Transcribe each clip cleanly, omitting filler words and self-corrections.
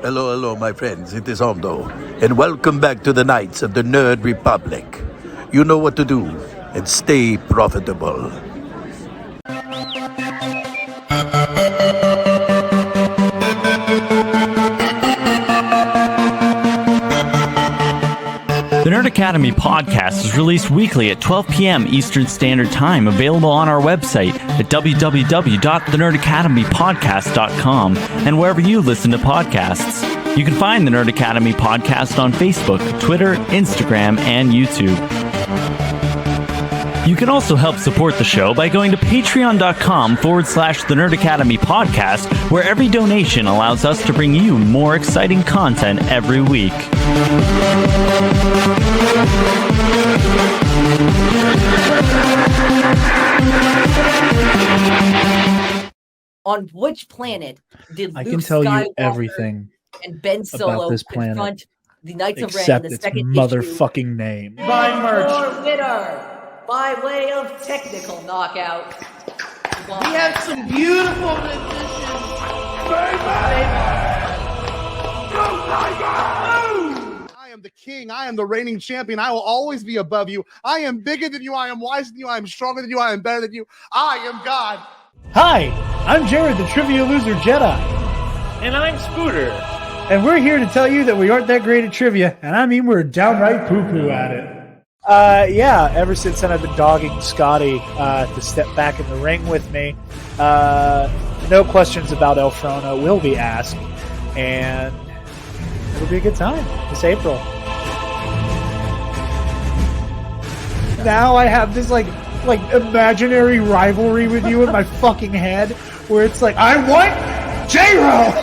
Hello, hello, my friends. It is Hondo, and welcome back to the Knights of the Nerd Republic. You know what to do, and stay profitable. The Nerd Academy podcast is released weekly at 12 p.m. Eastern Standard Time, available on our website at www.thenerdacademypodcast.com and wherever you listen to podcasts. You can find the Nerd Academy podcast on Facebook, Twitter, Instagram, and YouTube. You can also help support the show by going to patreon.com/The Nerd Academy podcast, where every donation allows us to bring you more exciting content every week. On which planet did I Luke can tell Skywalker you everything and Ben Solo about this planet, confront the Knights of Ren in except the its second motherfucking name. Buy merch. Your winner by way of technical knockout. We have some beautiful musicians. I am the king. I am the reigning champion. I will always be above you. I am bigger than you. I am wiser than you. I am stronger than you. I am better than you. I am God. Hi, I'm Jared, the Trivia Loser Jedi. And I'm Scooter. And we're here to tell you that we aren't that great at trivia, and I mean we're downright poo-poo at it. Ever since then I've been dogging Scotty to step back in the ring with me. No questions about El Frono will be asked, and it'll be a good time this April. Now I have this like imaginary rivalry with you in my fucking head, where it's like, I want J-Ro!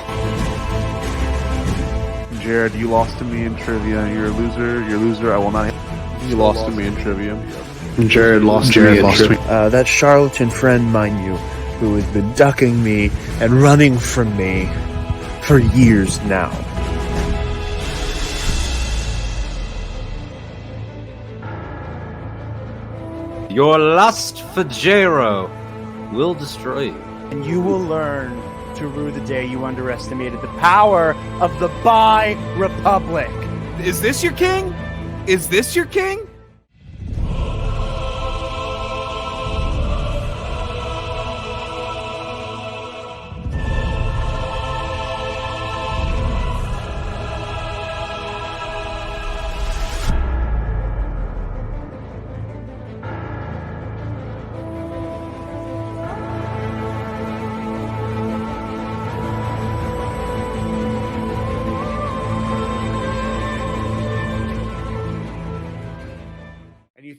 Jared, you lost to me in trivia. You're a loser. You're a loser. I will not. You lost to me in trivia. Jared lost to me in trivia. That charlatan friend, mind you, who has been ducking me and running from me for years now. Your lust for J-Ro will destroy you. And you will learn to rue the day you underestimated the power of the Bi Republic. Is this your king? Is this your king?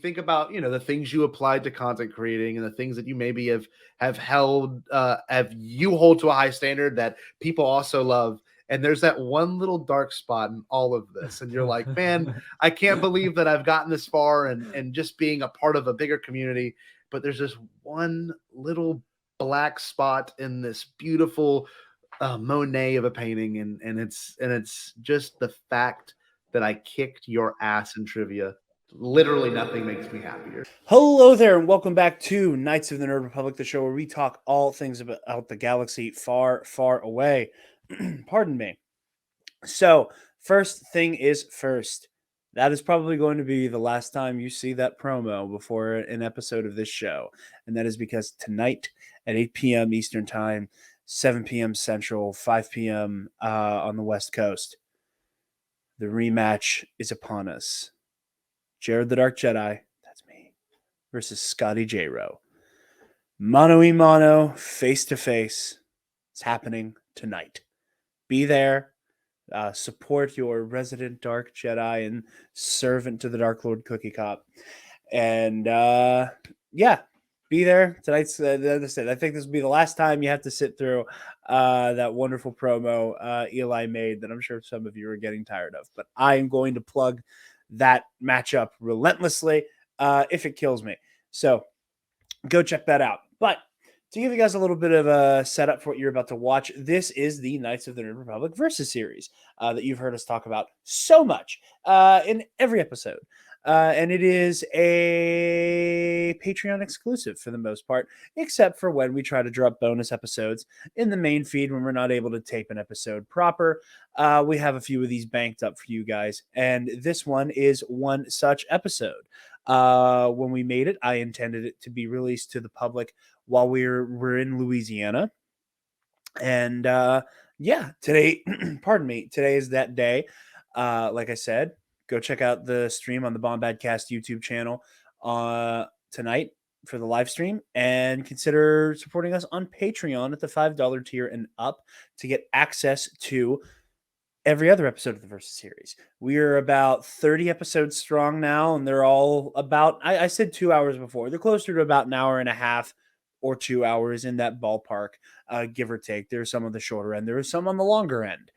Think about the things you applied to content creating and the things that you maybe have hold to a high standard that people also love, and there's that one little dark spot in all of this, and you're like, man, I can't believe that I've gotten this far and just being a part of a bigger community, but there's this one little black spot in this beautiful Monet of a painting, and it's just the fact that I kicked your ass in trivia. Literally nothing makes me happier. Hello there, and welcome back to Knights of the Nerd Republic, the show where we talk all things about the galaxy far, far away. Pardon me. So, first thing is first. That is probably going to be the last time you see that promo before an episode of this show. And that is because tonight at 8 p.m. Eastern Time, 7 p.m. Central, 5 p.m. On the West Coast, the rematch is upon us. Jared the Dark Jedi, that's me, versus Scotty J-Ro. Mano y mano, face to face. It's happening tonight. Be there. Support your resident Dark Jedi and servant to the Dark Lord Cookie Cop. And be there. Tonight's, I think this will be the last time you have to sit through that wonderful promo Eli made that I'm sure some of you are getting tired of. But I am going to plug that matchup relentlessly if it kills me. So go check that out. But to give you guys a little bit of a setup for what you're about to watch, this is the Knights of the Nerd Republic Versus series that you've heard us talk about so much in every episode. and it is a Patreon exclusive for the most part, except for when we try to drop bonus episodes in the main feed when we're not able to tape an episode proper. We have a few of these banked up for you guys, and this one is one such episode. When we made it, I intended it to be released to the public while we're in Louisiana. And yeah, today, pardon me, today is that day. Like I said, go check out the stream on the Bombadcast YouTube channel tonight for the live stream, and consider supporting us on Patreon at the $5 tier and up to get access to every other episode of the Versus series. We are about 30 episodes strong now, and they're all about, I said 2 hours before. They're closer to about an hour and a half or 2 hours, in that ballpark, give or take. There's some on the shorter end. There is some on the longer end.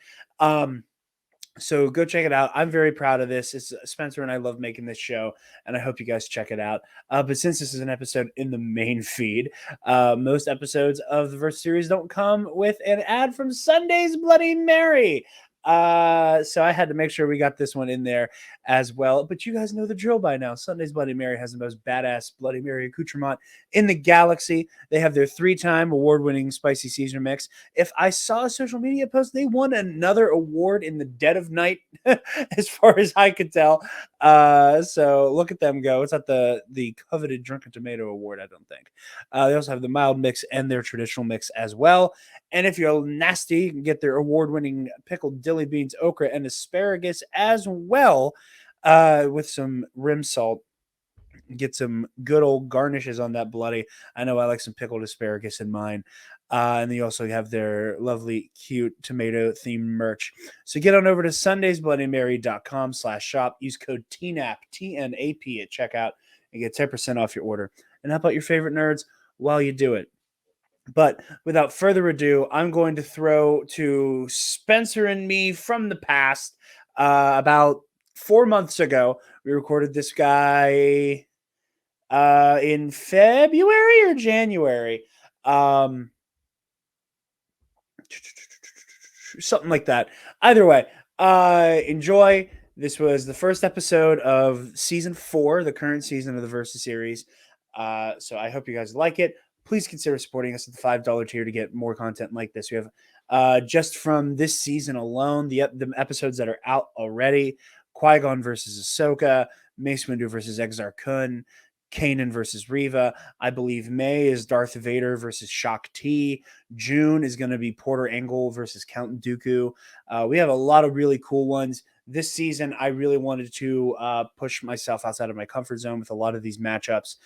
So go check it out. I'm very proud of this. It's Spencer and I love making this show, and I hope you guys check it out. But since this is an episode in the main feed, most episodes of the Verse series don't come with an ad from Sunday's Bloody Mary. So I had to make sure we got this one in there as well. But you guys know the drill by now. Sunday's Bloody Mary has the most badass Bloody Mary accoutrement in the galaxy. They have their 3-time award-winning spicy Caesar mix. If I saw a social media post, they won another award in the dead of night, as far as I could tell. So look at them go. It's not the coveted Drunken Tomato Award, I don't think. They also have the mild mix and their traditional mix as well. And if you're nasty, you can get their award-winning pickled dilly beans, okra, and asparagus as well, with some rim salt. Get some good old garnishes on that bloody. I know I like some pickled asparagus in mine. And they also have their lovely, cute tomato-themed merch. So get on over to sundaysbloodymary.com/shop. Use code TNAP, TNAP at checkout, and get 10% off your order. And help out your favorite nerds while you do it. But without further ado, I'm going to throw to Spencer and me from the past. About 4 months ago, we recorded this guy in February or January. Something like that. Either way, enjoy. This was the first episode of season 4, the current season of the Versus series. So I hope you guys like it. Please consider supporting us at the $5 tier to get more content like this. We have just from this season alone, the episodes that are out already: Qui-Gon versus Ahsoka, Mace Windu versus Exar Kun, Kanan versus Reva. I believe May is Darth Vader versus Shak Ti. June is going to be Porter Engle versus Count Dooku. We have a lot of really cool ones. This season, I really wanted to push myself outside of my comfort zone with a lot of these matchups.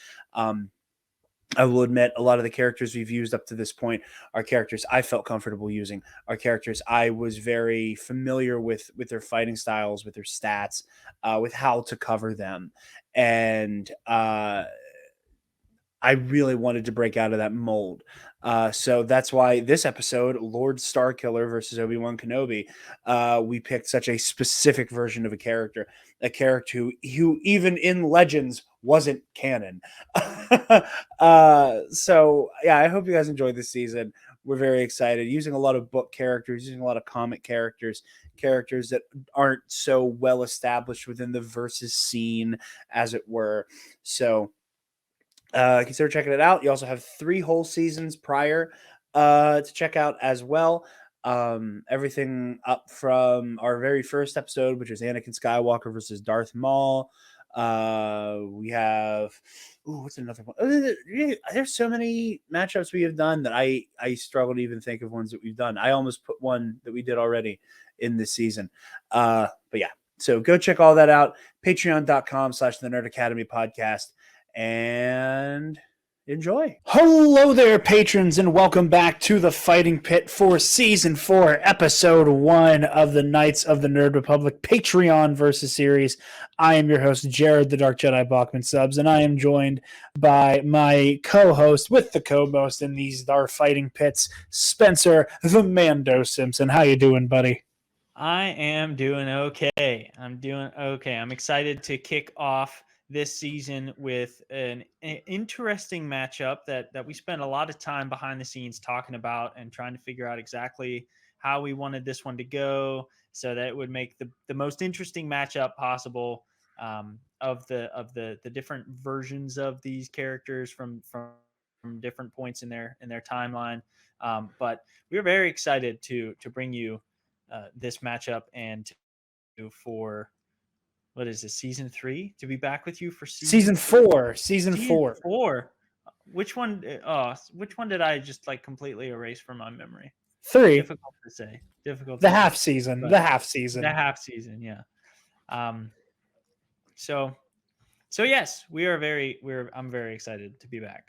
I will admit, a lot of the characters we've used up to this point are characters I felt comfortable using, are characters I was very familiar with their fighting styles, with their stats, with how to cover them. And I really wanted to break out of that mold. So that's why this episode, Lord Starkiller versus Obi-Wan Kenobi, we picked such a specific version of a character who even in Legends wasn't canon. So yeah, I hope you guys enjoyed this season. We're very excited, using a lot of book characters, using a lot of comic characters that aren't so well established within the Versus scene, as it were. So consider checking it out. You also have 3 whole seasons prior to check out as well. Everything up from our very first episode, which is Anakin Skywalker versus Darth Maul. We have, what's another one? There's so many matchups we have done that I struggle to even think of ones that we've done. I almost put one that we did already in this season. But yeah, so go check all that out. Patreon.com/The Nerd Academy Podcast, and enjoy. Hello there, patrons, and welcome back to the Fighting Pit for Season 4, Episode 1 of the Knights of the Nerd Republic Patreon Versus series. I am your host, Jared the Dark Jedi Bachman Subs, and I am joined by my co-host with the co-most in these our fighting pits, Spencer the Mando Simpson. How you doing, buddy? I am doing okay. I'm doing okay. I'm excited to kick off this season with an interesting matchup that we spent a lot of time behind the scenes talking about and trying to figure out exactly how we wanted this one to go so that it would make the most interesting matchup possible. of the different versions of these characters from different points in their timeline. But we are very excited to bring you this matchup and for what is this, season 3, to be back with you for Season 4. Season season 4. 4. Which one did I just like completely erase from my memory? 3. Difficult to say. The half season. The half season. The half season, yeah. So yes, I'm very excited to be back.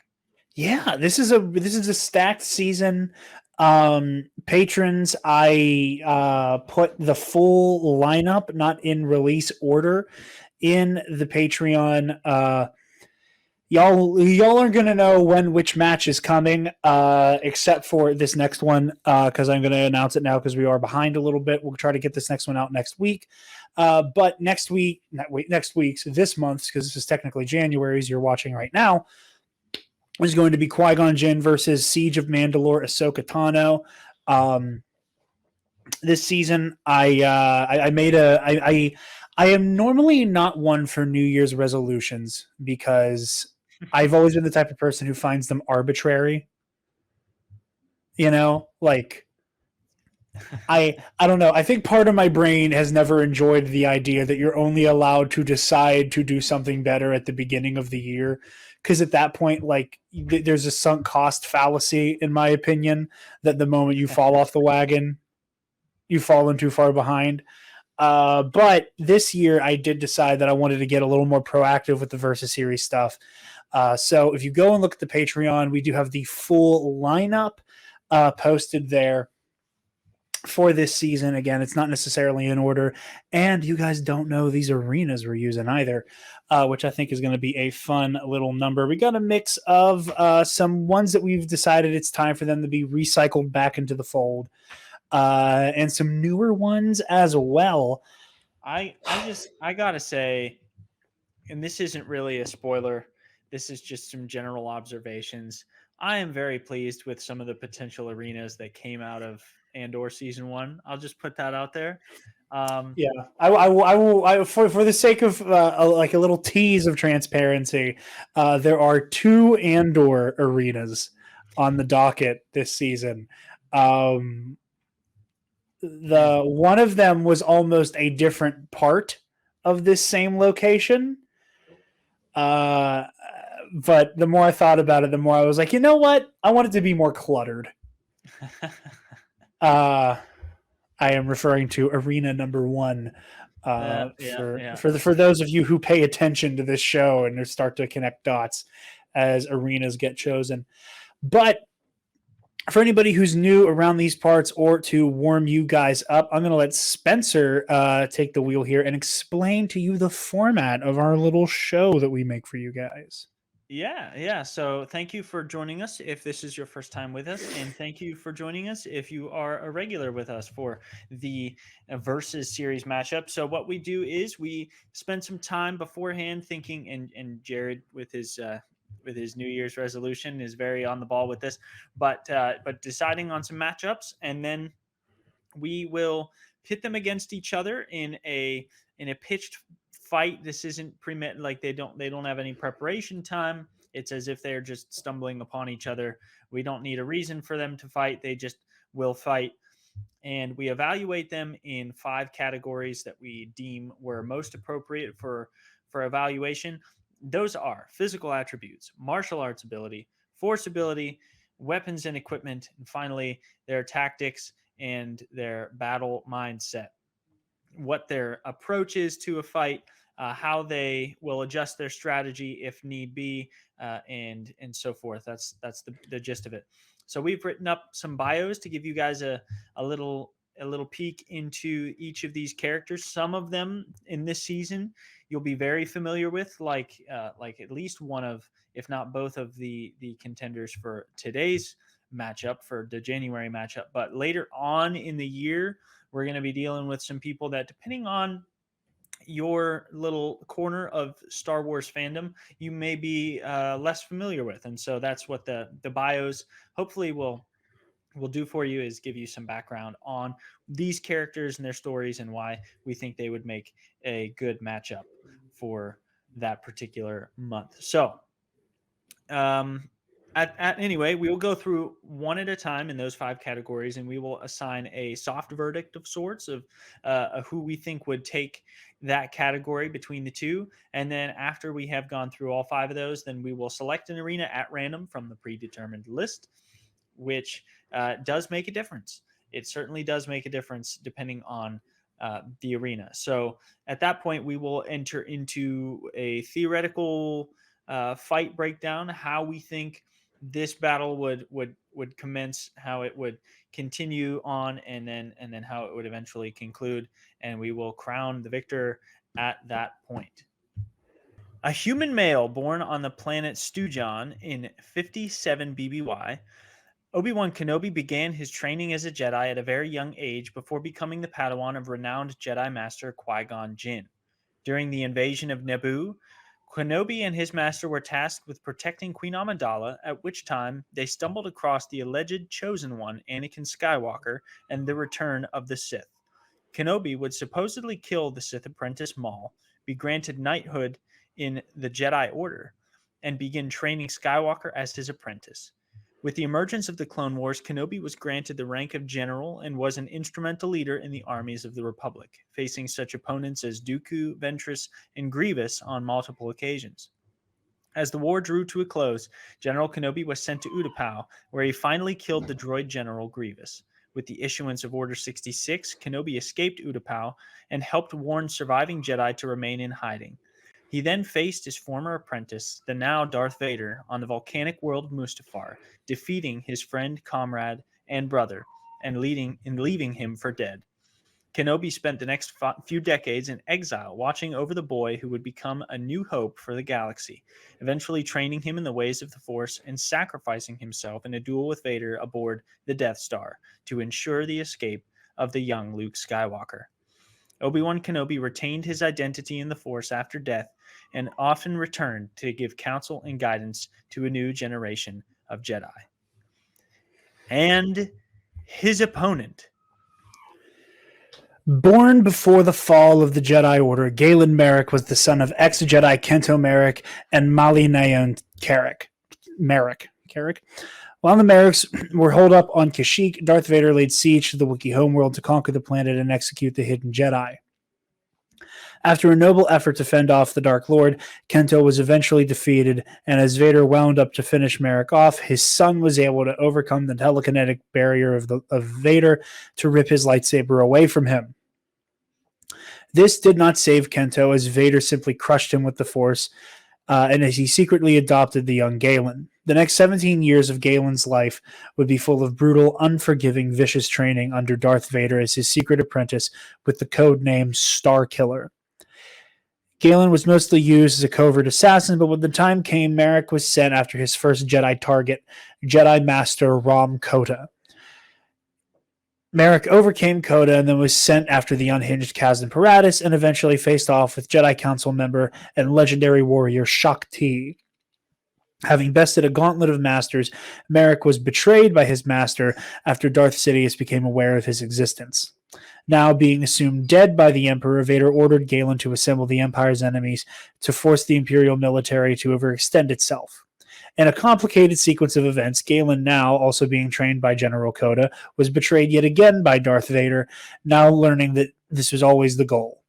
Yeah, this is a stacked season. Patrons, I put the full lineup, not in release order, in the Patreon. Y'all are gonna know when which match is coming, except for this next one, because I'm gonna announce it now because we are behind a little bit. We'll try to get this next one out next week. But next week's, this month's, because this is technically January's, you're watching right now, is going to be Qui-Gon Jinn versus Siege of Mandalore Ahsoka Tano. This season, I am normally not one for New Year's resolutions because I've always been the type of person who finds them arbitrary. You know, like I don't know. I think part of my brain has never enjoyed the idea that you're only allowed to decide to do something better at the beginning of the year. Because at that point, like, there's a sunk cost fallacy, in my opinion, that the moment you fall off the wagon, you've fallen too far behind. But this year, I did decide that I wanted to get a little more proactive with the Versus Series stuff. So if you go and look at the Patreon, we do have the full lineup posted there for this season. Again, it's not necessarily in order, and you guys don't know these arenas we're using either, which I think is going to be a fun little number. We got a mix of some ones that we've decided it's time for them to be recycled back into the fold, and some newer ones as well. I gotta say, and this isn't really a spoiler, this is just some general observations. I am very pleased with some of the potential arenas that came out of Andor season 1. I'll just put that out there. Yeah, I will for the sake of like a little tease of transparency, there are 2 Andor arenas on the docket this season. The one of them was almost a different part of this same location. But the more I thought about it, the more I was like, you know what? I want it to be more cluttered. I am referring to arena number 1. For those of you who pay attention to this show and start to connect dots as arenas get chosen. But for anybody who's new around these parts, or to warm you guys up, I'm going to let Spencer take the wheel here and explain to you the format of our little show that we make for you guys. Yeah. So thank you for joining us if this is your first time with us, and thank you for joining us if you are a regular with us for the Versus Series matchup. So what we do is we spend some time beforehand thinking, and Jared with his New Year's resolution is very on the ball with this, but deciding on some matchups, and then we will pit them against each other in a pitched fight. This isn't like they don't have any preparation time. It's as if they're just stumbling upon each other. We don't need a reason for them to fight. They just will fight. And we evaluate them in 5 categories that we deem were most appropriate for evaluation. Those are physical attributes, martial arts ability, force ability, weapons and equipment, and finally their tactics and their battle mindset. What their approach is to a fight, how they will adjust their strategy if need be, and so forth. That's the gist of it. So we've written up some bios to give you guys a little peek into each of these characters. Some of them in this season you'll be very familiar with, like at least one of, if not both of the contenders for today's matchup, for the January matchup. But later on in the year, we're going to be dealing with some people that, depending on your little corner of Star Wars fandom, you may be less familiar with. And so that's what the bios hopefully will do for you, is give you some background on these characters and their stories and why we think they would make a good matchup for that particular month. So, anyway, we will go through one at a time in those 5 categories, and we will assign a soft verdict of sorts of who we think would take that category between the two. And then after we have gone through all 5 of those, then we will select an arena at random from the predetermined list, which does make a difference. It certainly does make a difference depending on the arena. So at that point, we will enter into a theoretical fight breakdown, how we think this battle would commence, how it would continue on, and then how it would eventually conclude, and we will crown the victor at that point. A human male born on the planet Stujon in 57 BBY, Obi-Wan Kenobi began his training as a Jedi at a very young age before becoming the Padawan of renowned Jedi Master Qui-Gon Jinn. During the invasion of Naboo, Kenobi and his master were tasked with protecting Queen Amidala, at which time they stumbled across the alleged Chosen One, Anakin Skywalker, and the return of the Sith. Kenobi would supposedly kill the Sith apprentice Maul, be granted knighthood in the Jedi Order, and begin training Skywalker as his apprentice. With the emergence of the Clone Wars, Kenobi was granted the rank of general and was an instrumental leader in the armies of the Republic, facing such opponents as Dooku, Ventress, and Grievous on multiple occasions. As the war drew to a close, General Kenobi was sent to Utapau, where he finally killed the droid General Grievous. With the issuance of Order 66, Kenobi escaped Utapau and helped warn surviving Jedi to remain in hiding. He then faced his former apprentice, the now Darth Vader, on the volcanic world of Mustafar, defeating his friend, comrade, and brother, and leaving him for dead. Kenobi spent the next few decades in exile, watching over the boy who would become a new hope for the galaxy, eventually training him in the ways of the Force and sacrificing himself in a duel with Vader aboard the Death Star to ensure the escape of the young Luke Skywalker. Obi-Wan Kenobi retained his identity in the Force after death and often returned to give counsel and guidance to a new generation of Jedi. And his opponent. Born before the fall of the Jedi Order, Galen Marek was the son of ex-Jedi Kento Marek and Mali Nayon Marek. While the Mareks were holed up on Kashyyyk, Darth Vader laid siege to the Wookiee homeworld to conquer the planet and execute the hidden Jedi. After a noble effort to fend off the Dark Lord, Kento was eventually defeated, and as Vader wound up to finish Marek off, his son was able to overcome the telekinetic barrier of Vader to rip his lightsaber away from him. This did not save Kento, as Vader simply crushed him with the Force, and as he secretly adopted the young Galen. The next 17 years of Galen's life would be full of brutal, unforgiving, vicious training under Darth Vader as his secret apprentice with the code name Starkiller. Galen was mostly used as a covert assassin, but when the time came, Marek was sent after his first Jedi target, Jedi Master Rom Kota. Marek overcame Kota and then was sent after the unhinged Kazdan Paratus and eventually faced off with Jedi Council member and legendary warrior Shakti. Having bested a gauntlet of masters, Marek was betrayed by his master after Darth Sidious became aware of his existence. Now being assumed dead by the Emperor, Vader ordered Galen to assemble the Empire's enemies to force the Imperial military to overextend itself. In a complicated sequence of events, Galen, now also being trained by General Kota, was betrayed yet again by Darth Vader, now learning that this was always the goal.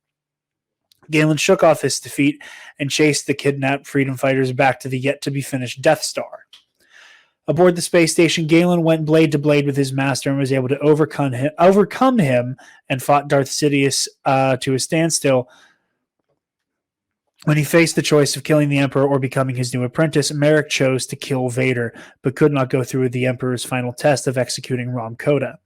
Galen shook off his defeat and chased the kidnapped freedom fighters back to the yet-to-be-finished Death Star. Aboard the space station, Galen went blade to blade with his master and was able to overcome him and fought Darth Sidious to a standstill. When he faced the choice of killing the Emperor or becoming his new apprentice, Marek chose to kill Vader, but could not go through with the Emperor's final test of executing Rom Kota.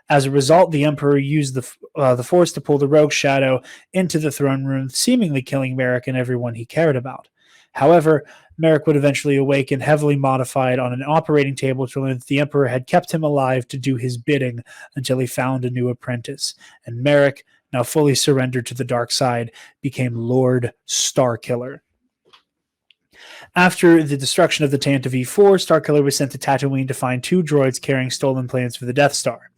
As a result, the Emperor used the Force to pull the Rogue Shadow into the throne room, seemingly killing Marek and everyone he cared about. However, Marek would eventually awaken, heavily modified, on an operating table to learn that the Emperor had kept him alive to do his bidding until he found a new apprentice, and Marek, now fully surrendered to the dark side, became Lord Starkiller. After the destruction of the Tantive V4, Starkiller was sent to Tatooine to find 2 droids carrying stolen plans for the Death Star.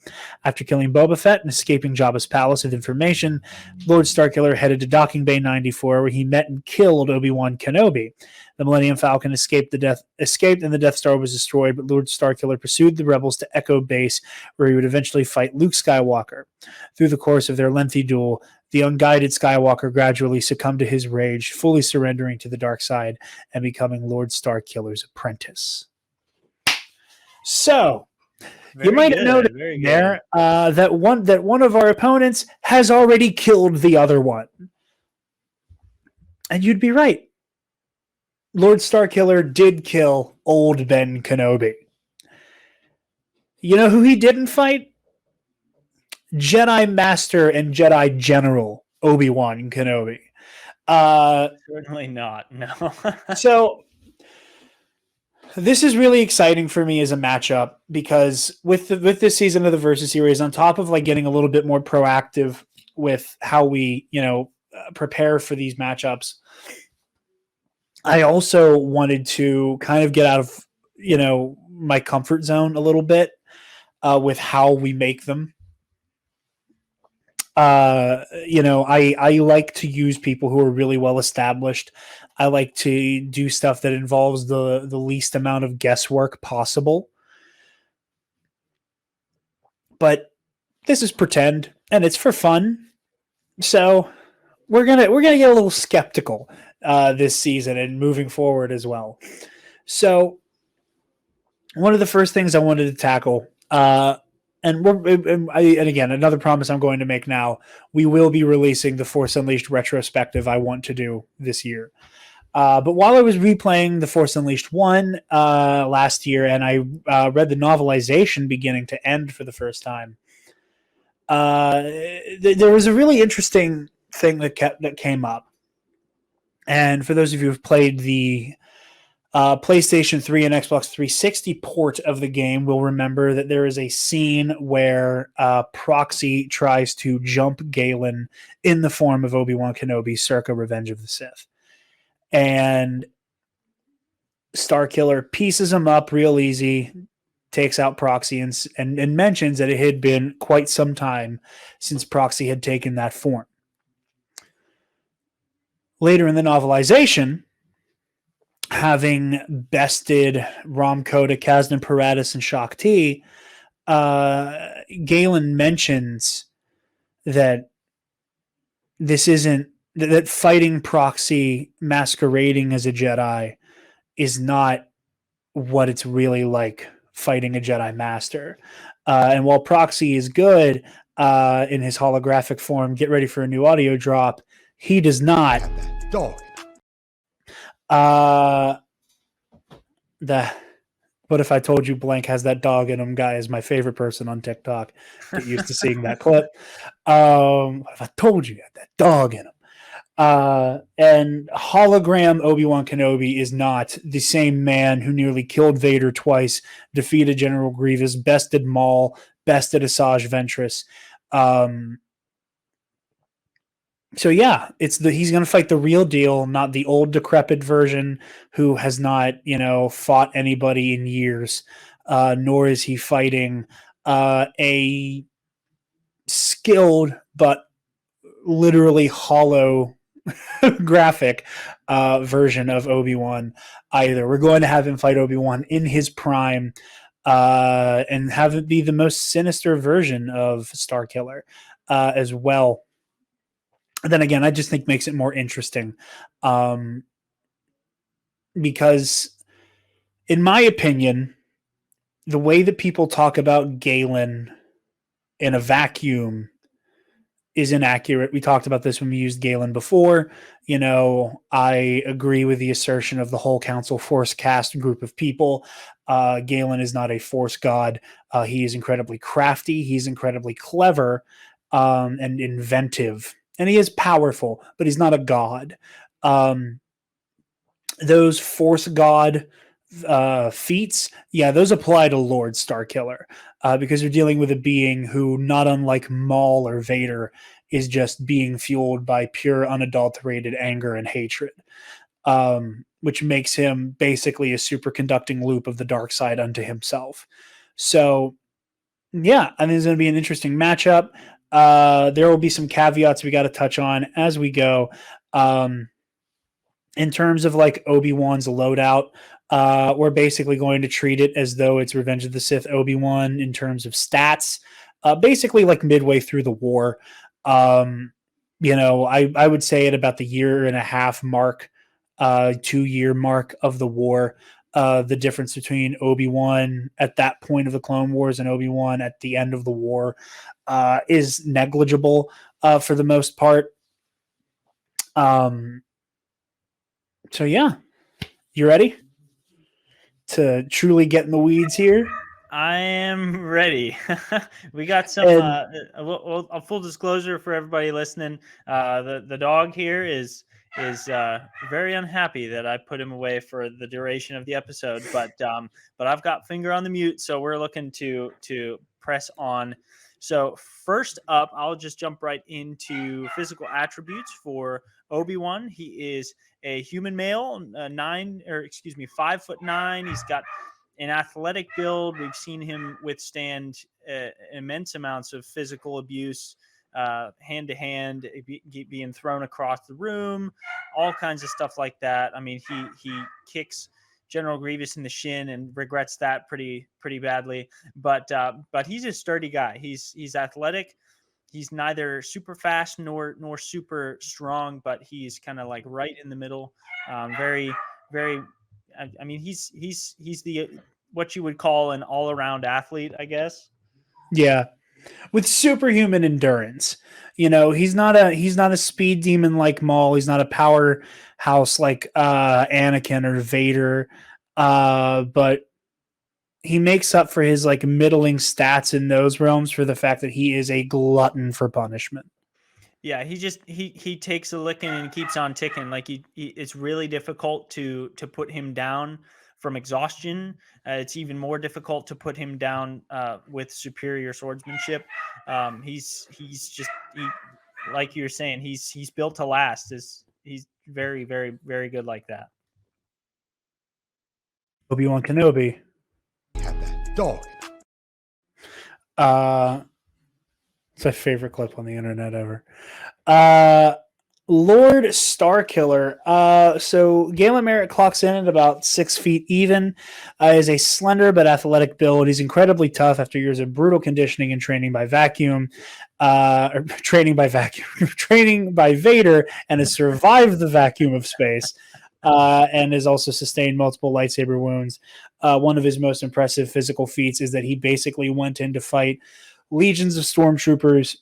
After killing Boba Fett and escaping Jabba's palace with information, Lord Starkiller headed to Docking Bay 94, where he met and killed Obi-Wan Kenobi. The Millennium Falcon escaped and the Death Star was destroyed, but Lord Starkiller pursued the rebels to Echo Base, where he would eventually fight Luke Skywalker. Through the course of their lengthy duel, the unguided Skywalker gradually succumbed to his rage, fully surrendering to the dark side and becoming Lord Starkiller's apprentice. So, you might have noticed there that one of our opponents has already killed the other one. And you'd be right. Lord Starkiller did kill old Ben Kenobi. You know who he didn't fight? Jedi Master and Jedi General Obi-Wan Kenobi. Certainly not. No. So this is really exciting for me as a matchup because with this season of the Versus series, on top of like getting a little bit more proactive with how we prepare for these matchups, I also wanted to kind of get out of my comfort zone a little bit with how we make them. I like to use people who are really well established. I like to do stuff that involves the least amount of guesswork possible. But this is pretend and it's for fun. So we're gonna get a little skeptical this season and moving forward as well. So one of the first things I wanted to tackle, and again, another promise I'm going to make now, we will be releasing the Force Unleashed retrospective I want to do this year. But while I was replaying the Force Unleashed 1 last year, and I read the novelization beginning to end for the first time, there was a really interesting thing that came up. And for those of you who've played the PlayStation 3 and Xbox 360 port of the game will remember that there is a scene where Proxy tries to jump Galen in the form of Obi-Wan Kenobi circa Revenge of the Sith. And Starkiller pieces him up real easy, takes out Proxy, and mentions that it had been quite some time since Proxy had taken that form. Later in the novelization, having bested Rom Koda, Kazdan Paratus, and Shak T, Galen mentions that this isn't that fighting Proxy masquerading as a Jedi is not what it's really like fighting a Jedi Master. And while Proxy is good in his holographic form, get ready for a new audio drop, he does not. Dog. What if I told you Blank has that dog in him? Guy is my favorite person on TikTok. Get used to seeing that clip. What if I told you he had that dog in him? And hologram Obi-Wan Kenobi is not the same man who nearly killed Vader twice, defeated General Grievous, bested Maul, bested Asajj Ventress. So yeah, he's going to fight the real deal, not the old decrepit version who has not, fought anybody in years. Nor is he fighting a skilled but literally hollow graphic version of Obi-Wan either. We're going to have him fight Obi-Wan in his prime and have it be the most sinister version of Starkiller as well. Then again, I just think makes it more interesting because, in my opinion, the way that people talk about Galen in a vacuum is inaccurate. We talked about this when we used Galen before. I agree with the assertion of the whole Council Force cast group of people. Galen is not a Force god. He is incredibly crafty. He's incredibly clever and inventive. And he is powerful, but he's not a god. Those Force god feats, those apply to Lord Starkiller because you're dealing with a being who, not unlike Maul or Vader, is just being fueled by pure, unadulterated anger and hatred. which makes him basically a superconducting loop of the dark side unto himself. So, yeah, I think it's going to be an interesting matchup. There will be some caveats we got to touch on as we go. In terms of like Obi-Wan's loadout, we're basically going to treat it as though it's Revenge of the Sith Obi-Wan in terms of stats, basically like midway through the war. I would say at about the 1.5 year mark, 2 year mark of the war, the difference between Obi-Wan at that point of the Clone Wars and Obi-Wan at the end of the war is negligible for the most part. So yeah, you ready to truly get in the weeds here? I am ready. We got some. A full disclosure for everybody listening: the dog here is very unhappy that I put him away for the duration of the episode. But I've got finger on the mute, so we're looking to press on. So first up, I'll just jump right into physical attributes for Obi-Wan. He is a human male, 5'9". He's got an athletic build. We've seen him withstand immense amounts of physical abuse, hand to hand, being thrown across the room, all kinds of stuff like that. I mean, he kicks General Grievous in the shin and regrets that pretty badly. But he's a sturdy guy. He's athletic. He's neither super fast nor super strong, but he's kind of like right in the middle. Very, very. I mean, he's the what you would call an all-around athlete, I guess. Yeah, with superhuman endurance. He's not a speed demon like Maul. He's not a powerhouse like Anakin or Vader. But he makes up for his like middling stats in those realms for the fact that he is a glutton for punishment. Yeah, he takes a licking and keeps on ticking. Like it's really difficult to put him down from exhaustion. It's even more difficult to put him down with superior swordsmanship. He's like you were saying, he's built to last. He's very, very, very good like that. Obi-Wan Kenobi. Have that dog. It's my favorite clip on the internet ever. Lord Starkiller. So Galen Merritt clocks in at about 6 feet even. Is a slender but athletic build. He's incredibly tough after years of brutal conditioning and training by vacuum. Training by Vader, and has survived the vacuum of space. And has also sustained multiple lightsaber wounds. One of his most impressive physical feats is that he basically went in to fight legions of stormtroopers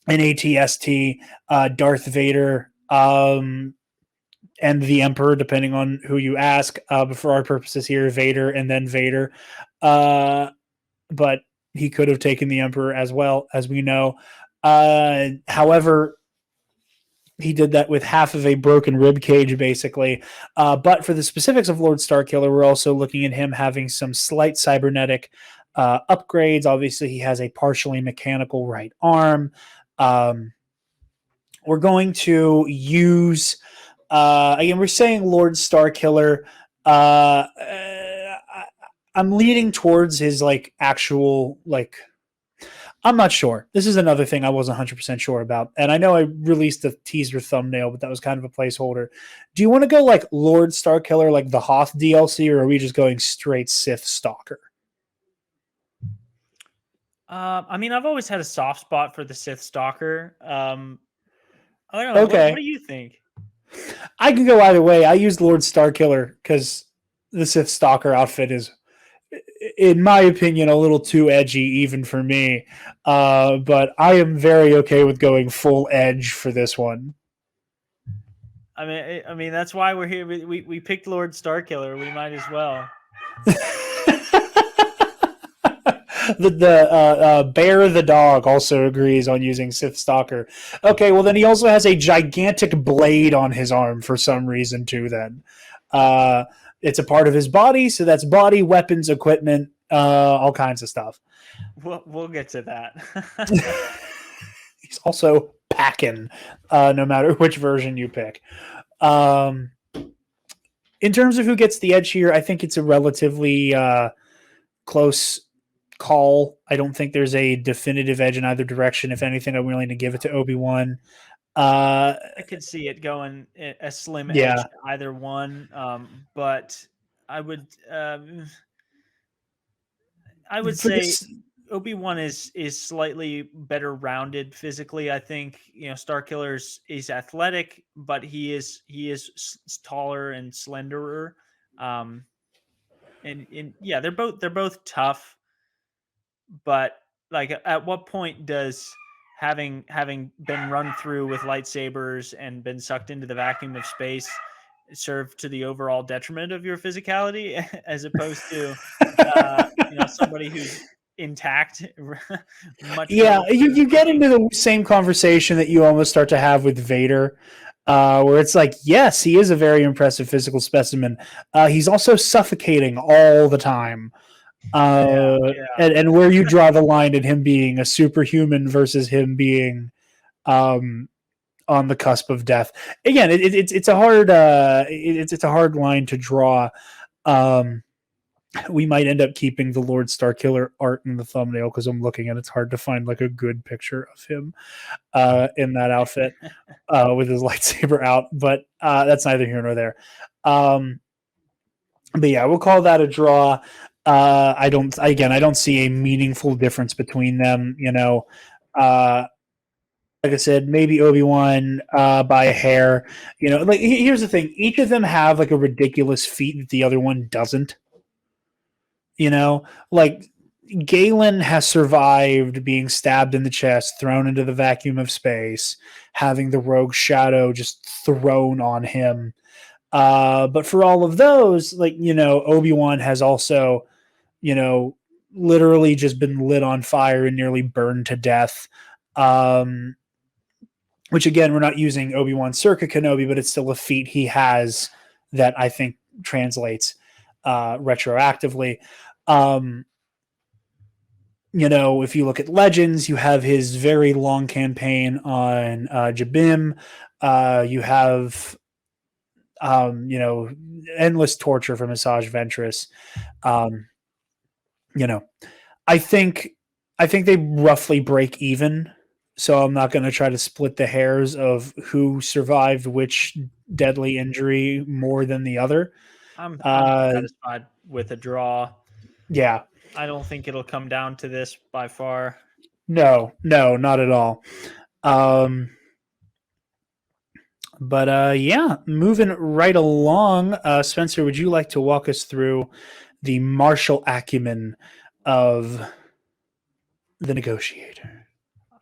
and ATST, Darth Vader, and the Emperor, depending on who you ask. But for our purposes here, Vader and then Vader. But he could have taken the Emperor as well, as we know. However, he did that with half of a broken rib cage, basically. But for the specifics of Lord Starkiller, we're also looking at him having some slight cybernetic upgrades. Obviously, he has a partially mechanical right arm. We're going to use, again, we're saying Lord Starkiller. I'm leaning towards his actual I'm not sure. This is another thing I wasn't 100% sure about. And I know I released a teaser thumbnail, but that was kind of a placeholder. Do you want to go Lord Starkiller, like the Hoth DLC, or are we just going straight Sith Stalker? I mean, I've always had a soft spot for the Sith Stalker. I don't know. Okay. What do you think? I can go either way. I used Lord Starkiller because the Sith Stalker outfit is, in my opinion, a little too edgy even for me. But I am very okay with going full edge for this one. I mean that's why we're here. We picked Lord Starkiller. We might as well. The Bear the dog also agrees on using Sith Stalker. Okay, well then he also has a gigantic blade on his arm for some reason too. Then it's a part of his body, so that's body, weapons, equipment, all kinds of stuff. We'll get to that. He's also packing, no matter which version you pick. in terms of who gets the edge here, I think it's a relatively close call. I don't think there's a definitive edge in either direction. If anything, I'm willing to give it to Obi-Wan. I could see it going a slim Yeah. edge to either one, but I would For say this- Obi-Wan is slightly better rounded physically. I think Starkiller is athletic, but he is taller and slenderer. And yeah, they're both tough, but like at what point does having been run through with lightsabers and been sucked into the vacuum of space serve to the overall detriment of your physicality as opposed to somebody who's intact? Yeah, more you get into the same conversation that you almost start to have with Vader, where it's like, yes, he is a very impressive physical specimen. He's also suffocating all the time. And where you draw the line in him being a superhuman versus him being on the cusp of death. Again, it's a hard it's a hard line to draw. We might end up keeping the Lord Starkiller art in the thumbnail because I'm looking and it's hard to find like a good picture of him in that outfit with his lightsaber out. But that's neither here nor there. But yeah, we'll call that a draw. I don't see a meaningful difference between them. Like I said, maybe Obi-Wan by a hair. Like here's the thing: each of them have like a ridiculous feat that the other one doesn't. Like Galen has survived being stabbed in the chest, thrown into the vacuum of space, having the rogue shadow just thrown on him. But for all of those, like, Obi-Wan has also, literally just been lit on fire and nearly burned to death. Which again, we're not using Obi-Wan circa Kenobi, but it's still a feat he has that I think translates retroactively. If you look at Legends, you have his very long campaign on Jabim. You have endless torture from Asajj Ventress. I think they roughly break even. So I'm not going to try to split the hairs of who survived which deadly injury more than the other. I'm satisfied with a draw. Yeah. I don't think it'll come down to this by far. No, not at all. But yeah, moving right along. Spencer, would you like to walk us through the martial acumen of the negotiator?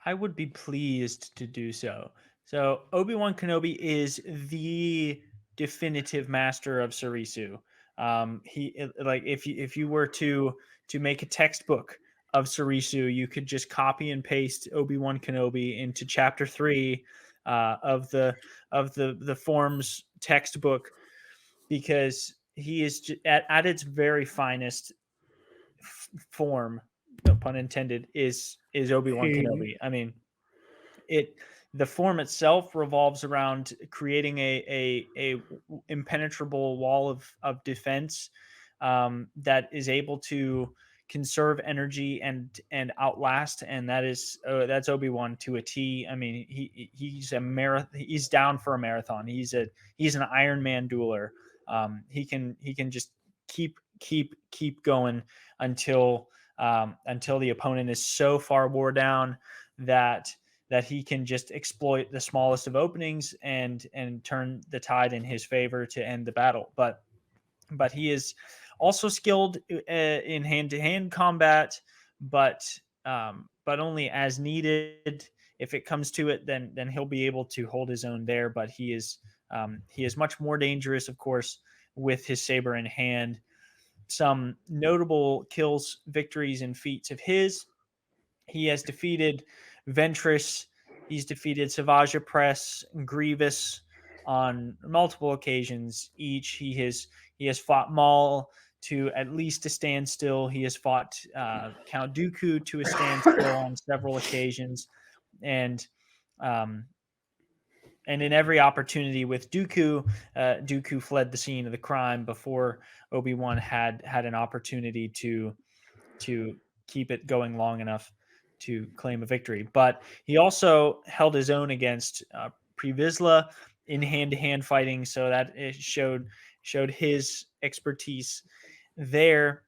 I would be pleased to do so. So Obi-Wan Kenobi is the definitive master of Sarisu. He like if you were to make a textbook of Sarisu, you could just copy and paste Obi-Wan Kenobi into chapter 3 of the forms textbook, because he is at its very finest form, no pun intended, is Obi-Wan Kenobi. I mean, the form itself revolves around creating a impenetrable wall of defense that is able to conserve energy and outlast, and that's Obi-Wan to a T. I mean, he's he's down for a marathon. He's an Iron Man dueler. He can just keep going until the opponent is so far wore down that he can just exploit the smallest of openings and turn the tide in his favor to end the battle. But he is also skilled in hand-to-hand combat, but only as needed. If it comes to it, then he'll be able to hold his own there. But he is much more dangerous, of course, with his saber in hand. Some notable kills, victories, and feats of his: he has defeated Ventress, he's defeated Savage Press, Grievous on multiple occasions each. He has fought Maul to at least a standstill. He has fought Count Dooku to a standstill on several occasions, and And in every opportunity with Dooku, Dooku fled the scene of the crime before Obi-Wan had an opportunity to keep it going long enough to claim a victory. But he also held his own against Pre Vizsla in hand-to-hand fighting, so that it showed his expertise there.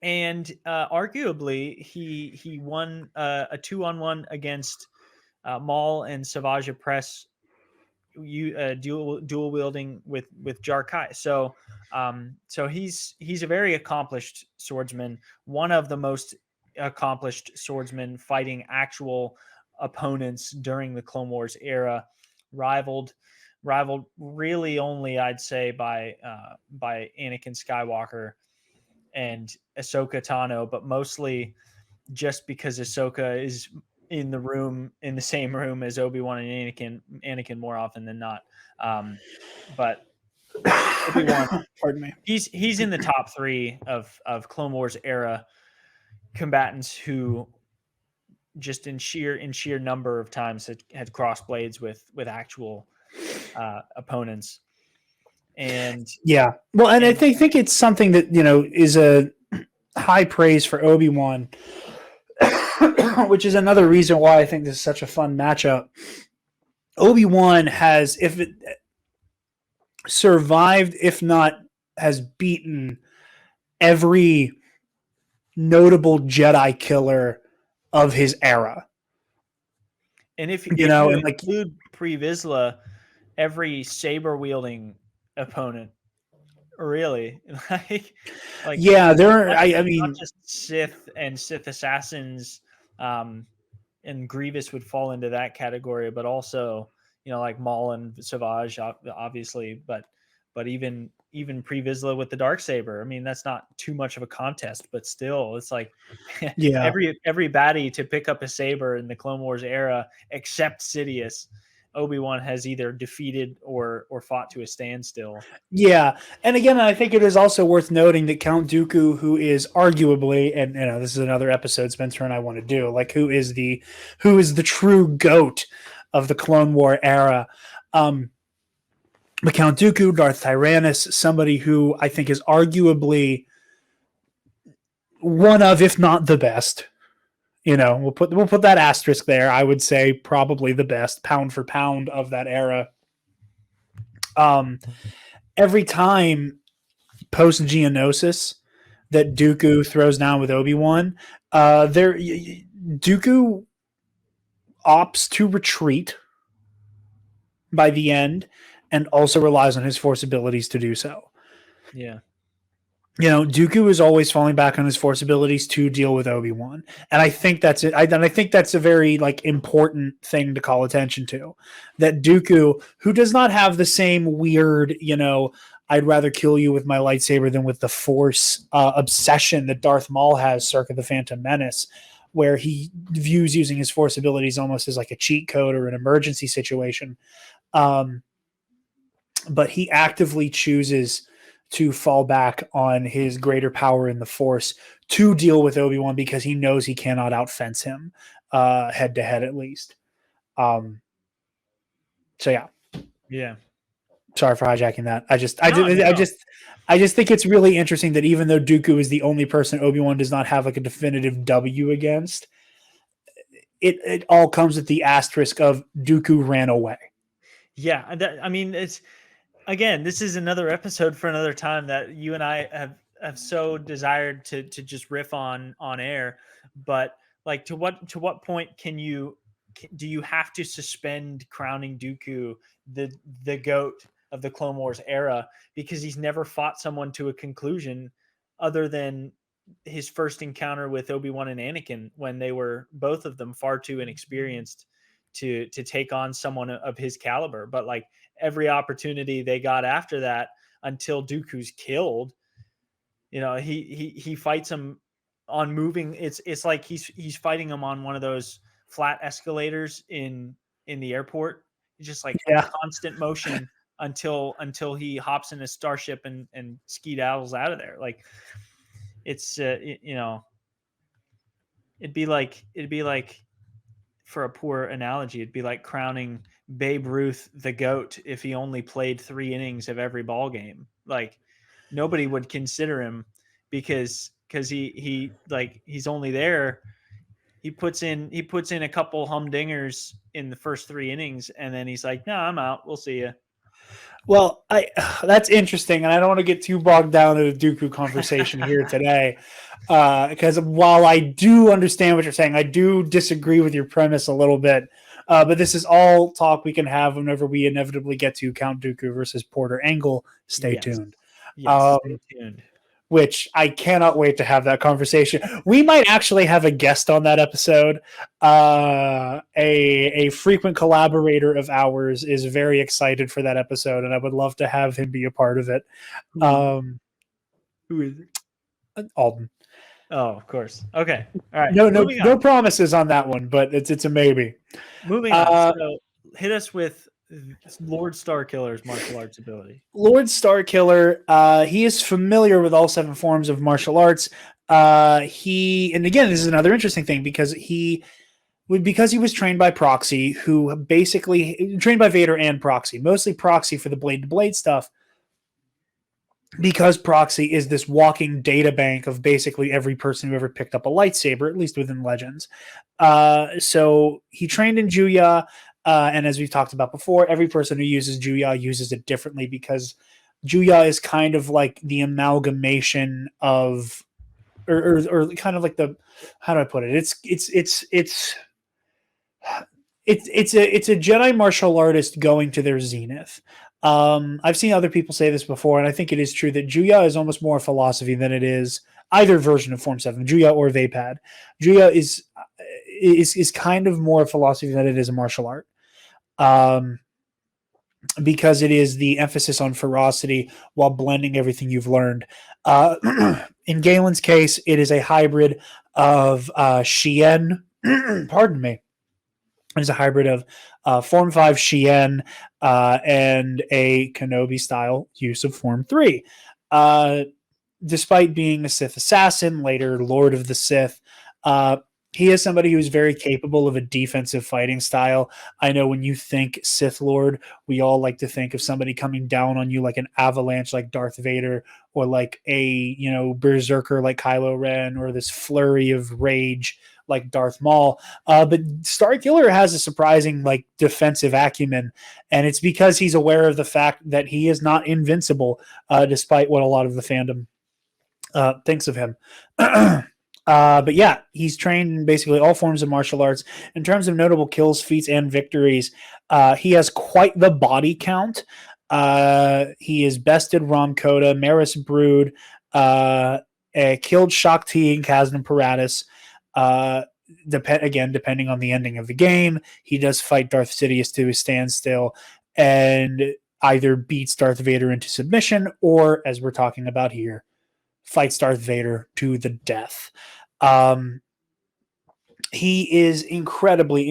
And arguably, he won a 2-on-1 against Maul and Savage Press, dual wielding with Jar Kai. So he's a very accomplished swordsman, one of the most accomplished swordsmen fighting actual opponents during the Clone Wars era, rivaled really only, I'd say, by Anakin Skywalker and Ahsoka Tano, but mostly just because Ahsoka is in the same room as Obi-Wan and Anakin more often than not. But Obi-Wan, pardon me, he's in the top 3 of Clone Wars era combatants who just in sheer number of times had crossed blades with actual opponents. And yeah, well, and I think it's something that is a high praise for Obi-Wan, which is another reason why I think this is such a fun matchup. Obi-Wan has, if it survived, if not has beaten every notable Jedi killer of his era. And if and include Pre Vizsla, every saber wielding opponent, really, like yeah, there. I mean, not just Sith and Sith assassins, and Grievous would fall into that category, but also like Maul and Savage, obviously, but even Pre Vizsla with the Darksaber. I mean, that's not too much of a contest, but still, it's like yeah, every baddie to pick up a saber in the Clone Wars era, except Sidious, Obi-Wan has either defeated or fought to a standstill. Yeah, and again, I think it is also worth noting that Count Dooku, who is arguably, and this is another episode Spencer and I want to do, like who is the true GOAT of the Clone War era. But Count Dooku, Darth Tyrannus, somebody who I think is arguably one of, if not the best. We'll put that asterisk there. I would say probably the best, pound for pound, of that era. Every time post Geonosis that Dooku throws down with Obi-Wan, Dooku opts to retreat by the end, and also relies on his Force abilities to do so. Yeah. Dooku is always falling back on his Force abilities to deal with Obi-Wan, and I think that's it. I think that's a very important thing to call attention to. That Dooku, who does not have the same weird, I'd rather kill you with my lightsaber than with the Force obsession that Darth Maul has circa the Phantom Menace, where he views using his Force abilities almost as like a cheat code or an emergency situation. But he actively chooses to fall back on his greater power in the Force to deal with Obi-Wan because he knows he cannot outfence him head to head, at least. So yeah. Yeah. Sorry for hijacking that. I just think it's really interesting that even though Dooku is the only person Obi-Wan does not have like a definitive W against, it all comes with the asterisk of Dooku ran away. Yeah, I mean, it's, again, this is another episode for another time that you and I have so desired to just riff on air. But like, to what point do you have to suspend crowning Dooku the GOAT of the Clone Wars era, because he's never fought someone to a conclusion other than his first encounter with Obi-Wan and Anakin, when they were both of them far too inexperienced to take on someone of his caliber. But like, every opportunity they got after that, until Dooku's killed, he fights him on moving. It's like he's fighting him on one of those flat escalators in the airport. It's just like constant motion until he hops in a starship and skedaddles out of there. Like, it's it'd be like for a poor analogy, it'd be like crowning Babe Ruth the GOAT if he only played 3 innings of every ball game. Like nobody would consider him because he's only there. He puts in a couple humdingers in the first 3 innings, and then he's like, "No, I'm out. We'll see you." Well, that's interesting, and I don't want to get too bogged down in the Dooku conversation here today, because while I do understand what you're saying, I do disagree with your premise a little bit. But this is all talk we can have whenever we inevitably get to Count Dooku versus Porter Angle. Stay tuned. Yes, stay tuned. Which I cannot wait to have that conversation. We might actually have a guest on that episode. A frequent collaborator of ours is very excited for that episode, and I would love to have him be a part of it. Who is it? Alden. Oh, of course. Okay. All right. No promises on that one, but it's a maybe. Moving on. So hit us with Lord Starkiller's martial arts ability. Lord Starkiller, he is familiar with all 7 forms of martial arts. And again, this is another interesting thing because he was trained by Proxy, who basically trained by Vader and Proxy, mostly Proxy for the blade to blade stuff. Because Proxy is this walking data bank of basically every person who ever picked up a lightsaber, at least within Legends. So he trained in Juya. And as we've talked about before, every person who uses Juya uses it differently because Juya is kind of like the amalgamation of, or kind of like the, how do I put it? It's a Jedi martial artist going to their zenith. I've seen other people say this before, and I think it is true that Juya is almost more philosophy than it is either version of Form 7, Juya or Vapad. Juya is kind of more philosophy than it is a martial art. Because it is the emphasis on ferocity while blending everything you've learned. In Galen's case, it is a hybrid of Shien. Pardon me. It is a hybrid of Form 5 Shien and a Kenobi style use of Form 3. Despite being a Sith assassin, later Lord of the Sith, he is somebody who's very capable of a defensive fighting style. I know when you think Sith Lord, we all like to think of somebody coming down on you like an avalanche like Darth Vader, or like a, berserker like Kylo Ren, or this flurry of rage like Darth Maul. But Starkiller has a surprising like defensive acumen, and it's because he's aware of the fact that he is not invincible, despite what a lot of the fandom thinks of him. But yeah, he's trained in basically all forms of martial arts. In terms of notable kills, feats, and victories, he has quite the body count. He has bested Rom Koda, Maris Brood, killed Shakti and Kazdan Paratus. Depending on the ending of the game, he does fight Darth Sidious to a standstill and either beats Darth Vader into submission, or, as we're talking about here, fights Darth Vader to the death. He is incredibly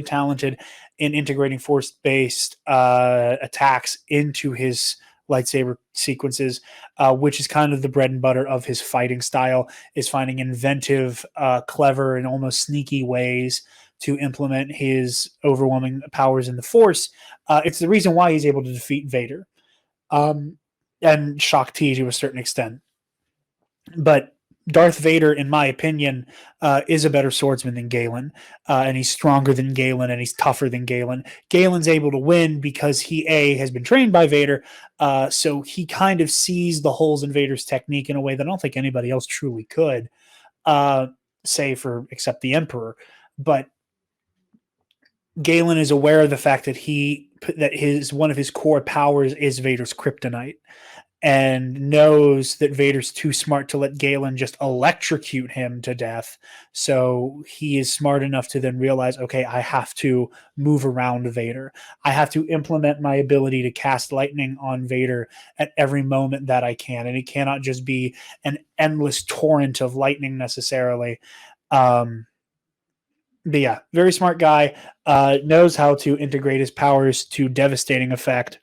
talented in integrating force-based attacks into his lightsaber sequences, which is kind of the bread and butter of his fighting style, is finding inventive, clever, and almost sneaky ways to implement his overwhelming powers in the Force. It's the reason why he's able to defeat Vader. And Shakti to a certain extent. But Darth Vader, in my opinion, is a better swordsman than Galen, and he's stronger than Galen, and he's tougher than Galen. Galen's able to win because he, has been trained by Vader, so he kind of sees the holes in Vader's technique in a way that I don't think anybody else truly could, except the Emperor. But Galen is aware of the fact that one of his core powers is Vader's kryptonite, and knows that Vader's too smart to let Galen just electrocute him to death. So he is smart enough to then realize, okay, I have to move around Vader. I have to implement my ability to cast lightning on Vader at every moment that I can. And it cannot just be an endless torrent of lightning necessarily. But yeah, very smart guy, knows how to integrate his powers to devastating effect,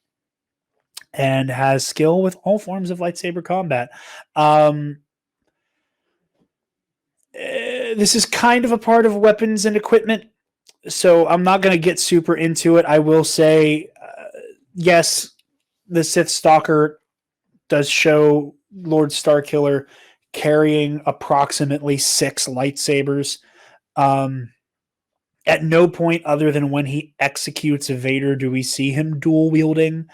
and has skill with all forms of lightsaber combat. this is kind of a part of weapons and equipment, so I'm not going to get super into it. I will say, yes, the Sith Stalker does show Lord Starkiller carrying approximately 6 lightsabers. At no point other than when he executes Vader do we see him dual wielding.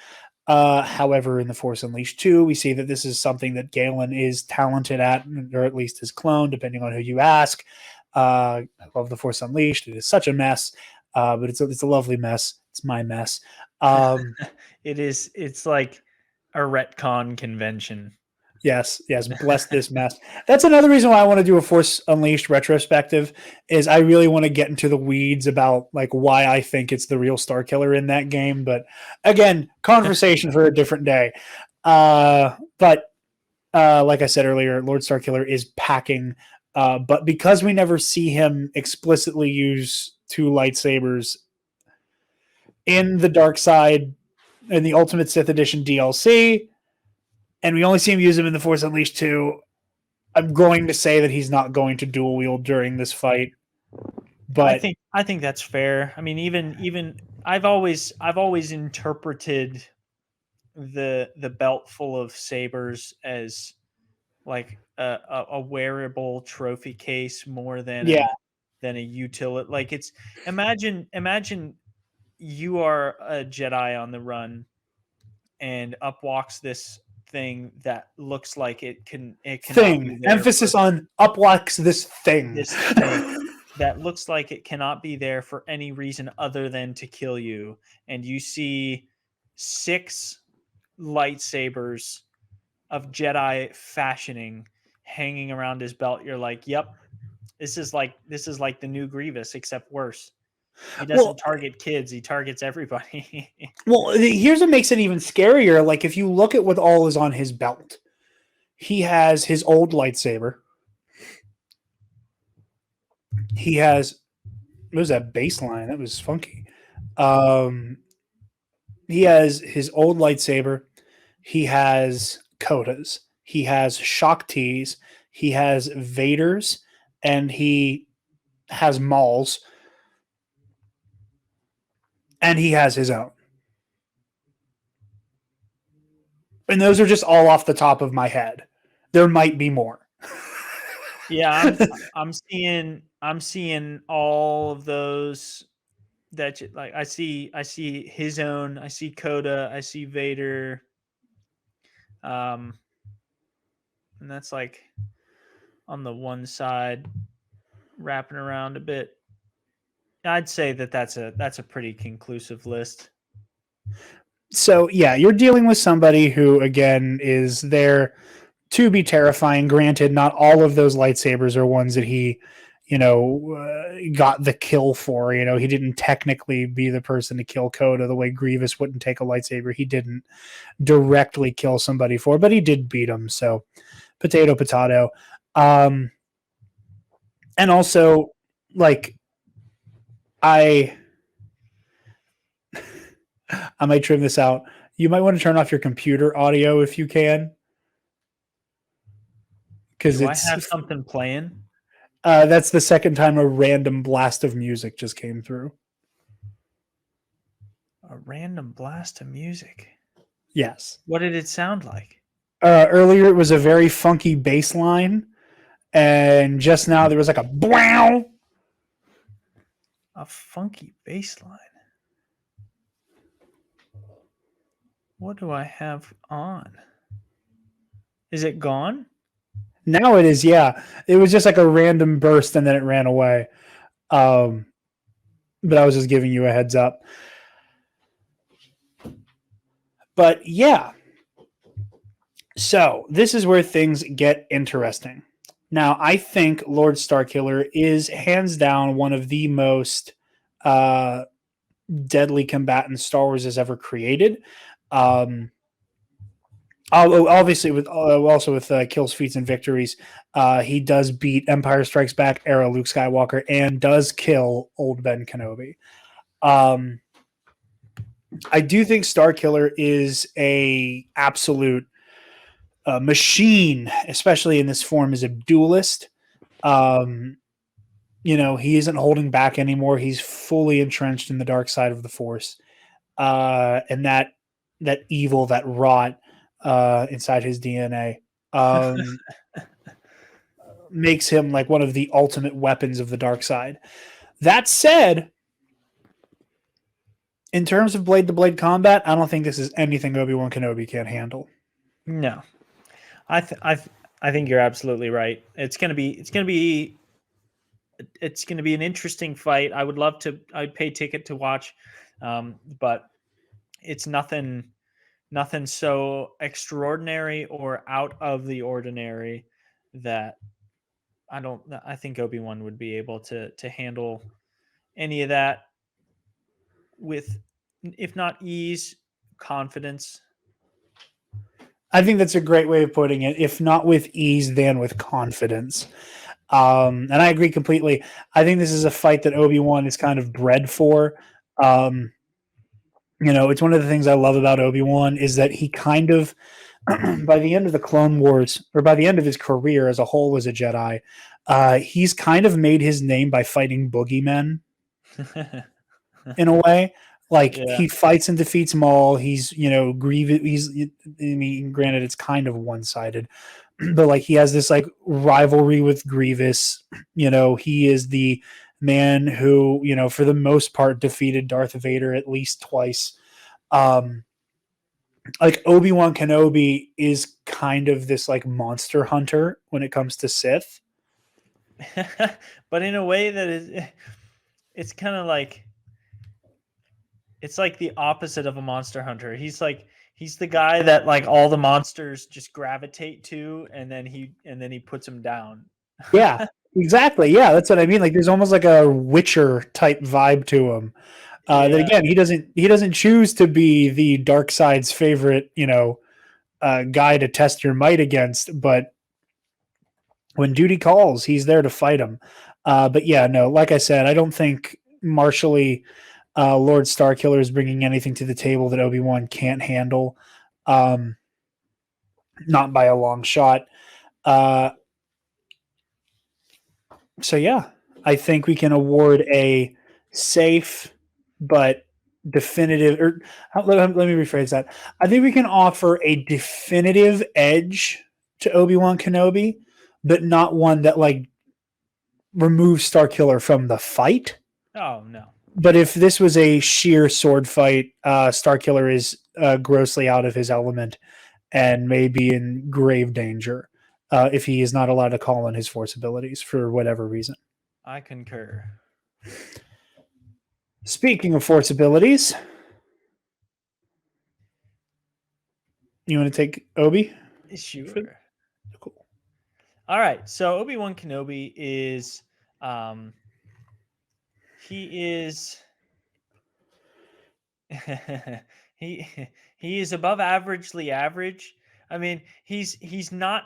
However, in The Force Unleashed 2, we see that this is something that Galen is talented at, or at least his clone, depending on who you ask. I love The Force Unleashed. It is such a mess, but it's a lovely mess. It's my mess. It is. It's like a retcon convention. Yes, bless this mess. That's another reason why I want to do a Force Unleashed retrospective, is I really want to get into the weeds about like why I think it's the real Starkiller in that game. But again, conversation for a different day. But like I said earlier, Lord Starkiller is packing. But because we never see him explicitly use 2 lightsabers in the Dark Side in the Ultimate Sith Edition DLC, and we only see him use them in The Force Unleashed 2, I'm going to say that he's not going to dual wield during this fight. But I think that's fair. I mean, even I've always interpreted the belt full of sabers as like a wearable trophy case more than a utility. Like, it's imagine you are a Jedi on the run, and up walks this thing that looks like it cannot be there. Emphasis on up walks this thing. This thing that looks like it cannot be there for any reason other than to kill you, and you see 6 lightsabers of Jedi fashioning hanging around his belt. You're like, yep, this is like the new Grievous, except worse. He doesn't target kids; he targets everybody. Well, here's what makes it even scarier. Like, if you look at what all is on his belt, he has his old lightsaber. He has, what was that baseline? That was funky. He has his old lightsaber. He has Kodas. He has Shock T's. He has Vader's, and he has Maul's. And he has his own. And those are just all off the top of my head. There might be more. Yeah, I'm seeing all of those that like I see his own, I see Coda, I see Vader. And that's like on the one side wrapping around a bit. I'd say that's a pretty conclusive list. So, yeah, you're dealing with somebody who, again, is there to be terrifying. Granted, not all of those lightsabers are ones that he, got the kill for. He didn't technically be the person to kill Coda the way Grievous wouldn't take a lightsaber. He didn't directly kill somebody for, but he did beat him. So, potato. And also, like, I might trim this out. You might want to turn off your computer audio if you can. Because I have something playing? That's the second time a random blast of music just came through. A random blast of music? Yes. What did it sound like? Earlier it was a very funky bass line. And just now there was like a wow. A funky bass line. What do I have on? Is it gone? Now it is, yeah. It was just like a random burst and then it ran away. But I was just giving you a heads up. But yeah. So this is where things get interesting. Now, I think Lord Starkiller is hands down one of the most deadly combatants Star Wars has ever created. Obviously, with kills, feats, and victories, he does beat Empire Strikes Back era Luke Skywalker and does kill old Ben Kenobi. I do think Starkiller is a absolute machine, especially in this form as a duelist. Um, he isn't holding back anymore. He's fully entrenched in the dark side of the Force, and that evil, that rot inside his DNA, makes him like one of the ultimate weapons of the dark side. That said, in terms of blade to blade combat, I don't think this is anything Obi-Wan Kenobi can't handle. No, I think you're absolutely right. It's gonna be an interesting fight. I'd pay ticket to watch, but it's nothing so extraordinary or out of the ordinary that I think Obi-Wan would be able to handle any of that with, if not ease, confidence. I think that's a great way of putting it. If not with ease, then with confidence. And I agree completely. I think this is a fight that Obi-Wan is kind of bred for. It's one of the things I love about Obi-Wan is that he kind of, by the end of the Clone Wars, or by the end of his career as a whole as a Jedi, he's kind of made his name by fighting boogeymen in a way. Like he fights and defeats Maul. He's, Grievous. Granted, it's kind of one-sided, but like he has this like rivalry with Grievous. He is the man who, for the most part, defeated Darth Vader at least twice. Like Obi-Wan Kenobi is kind of this like monster hunter when it comes to Sith. But in a way that it's kind of like, it's like the opposite of a monster hunter. He's the guy that like all the monsters just gravitate to, and then he puts them down. Yeah, exactly. Yeah, that's what I mean. Like there's almost like a Witcher type vibe to him. That again, he doesn't choose to be the dark side's favorite, guy to test your might against, but when duty calls, he's there to fight him. But yeah, no, like I said, I don't think martially Lord Starkiller is bringing anything to the table that Obi-Wan can't handle. Not by a long shot. So yeah, I think we can award a safe but definitive, or let me rephrase that. I think we can offer a definitive edge to Obi-Wan Kenobi, but not one that like removes Starkiller from the fight. Oh no. But if this was a sheer sword fight, Starkiller is grossly out of his element and may be in grave danger if he is not allowed to call on his Force abilities for whatever reason. I concur. Speaking of Force abilities, you want to take Obi? Sure. Cool. All right. So Obi-Wan Kenobi is, he is, he is above averagely average. I mean, he's not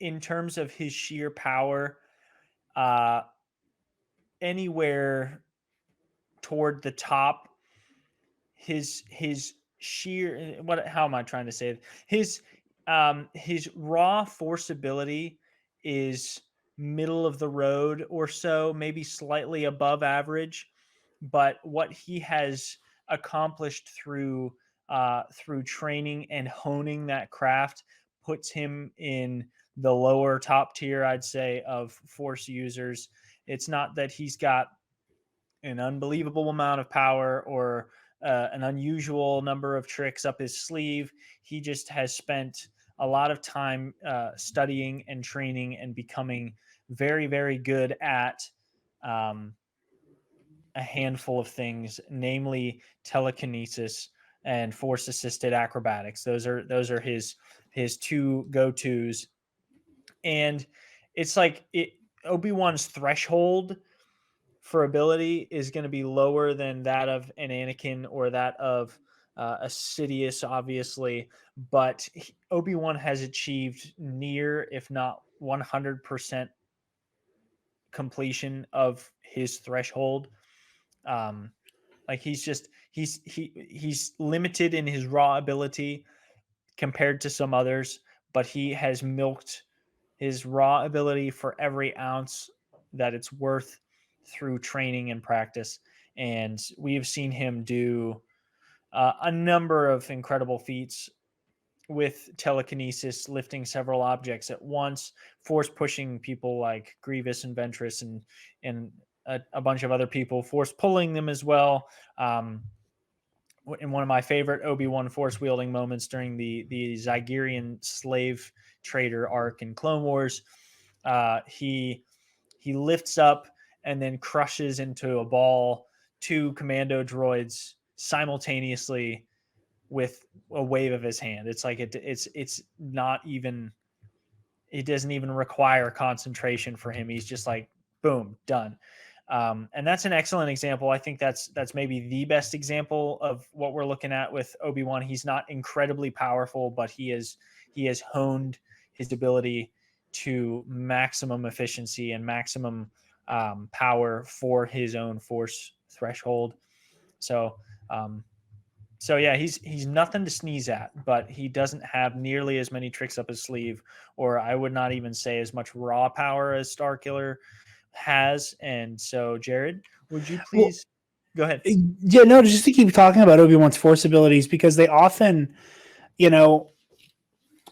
in terms of his sheer power, anywhere toward the top. His sheer, how am I trying to say it? His raw force ability is middle of the road or so, maybe slightly above average, but what he has accomplished through training and honing that craft puts him in the lower top tier, I'd say, of Force users. It's not that he's got an unbelievable amount of power or an unusual number of tricks up his sleeve. He just has spent a lot of time studying and training and becoming very, very good at a handful of things, namely telekinesis and force-assisted acrobatics. Those are his two go-tos. And it's like Obi-Wan's threshold for ability is going to be lower than that of an Anakin or that of a Sidious, obviously. But Obi-Wan has achieved near, if not 100% completion of his threshold. Like he's limited in his raw ability compared to some others, but he has milked his raw ability for every ounce that it's worth through training and practice. And we've seen him do a number of incredible feats with telekinesis, lifting several objects at once, force pushing people like Grievous and Ventress and a bunch of other people, force pulling them as well. In one of my favorite Obi-Wan force wielding moments during the Zygerian slave trader arc in Clone Wars, he lifts up and then crushes into a ball 2 commando droids simultaneously with a wave of his hand. It's like it's not even, it doesn't even require concentration for him. He's just like, boom, done. And that's an excellent example. I think that's maybe the best example of what we're looking at with Obi-Wan. He's not incredibly powerful, but he has honed his ability to maximum efficiency and maximum power for his own force threshold. So yeah, he's nothing to sneeze at, but he doesn't have nearly as many tricks up his sleeve, or I would not even say as much raw power as Starkiller has. And so, Jared, would you please go ahead? Yeah, no, just to keep talking about Obi-Wan's force abilities, because they often,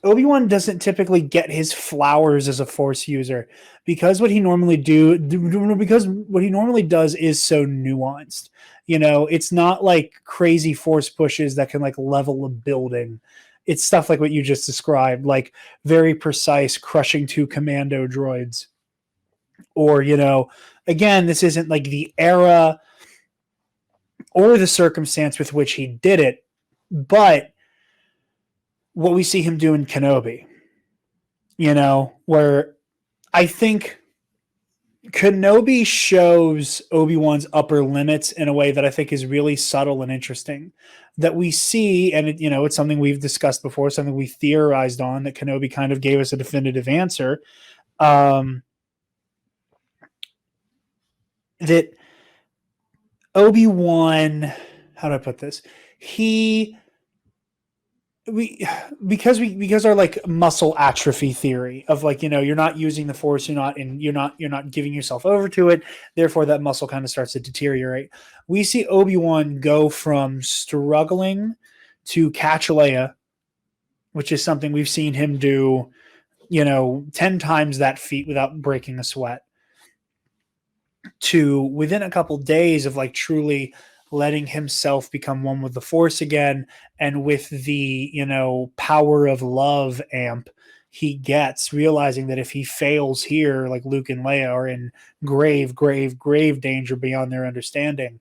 Obi-Wan doesn't typically get his flowers as a force user because what he normally does is so nuanced. It's not like crazy force pushes that can like level a building. It's stuff like what you just described, like very precise crushing 2 commando droids. Or, again, this isn't like the era or the circumstance with which he did it, but what we see him do in Kenobi, where I think Kenobi shows Obi-Wan's upper limits in a way that I think is really subtle and interesting, that we see, and it's something we've discussed before, something we theorized on, that Kenobi kind of gave us a definitive answer. That Obi-Wan, how do I put this? Because our like muscle atrophy theory of like, you're not using the force, you're not giving yourself over to it, therefore that muscle kind of starts to deteriorate. We see Obi-Wan go from struggling to catch Leia, which is something we've seen him do, 10 times that feat without breaking a sweat, to within a couple days of like truly letting himself become one with the force again, and with the power of love amp he gets, realizing that if he fails here, like Luke and Leia are in grave danger beyond their understanding.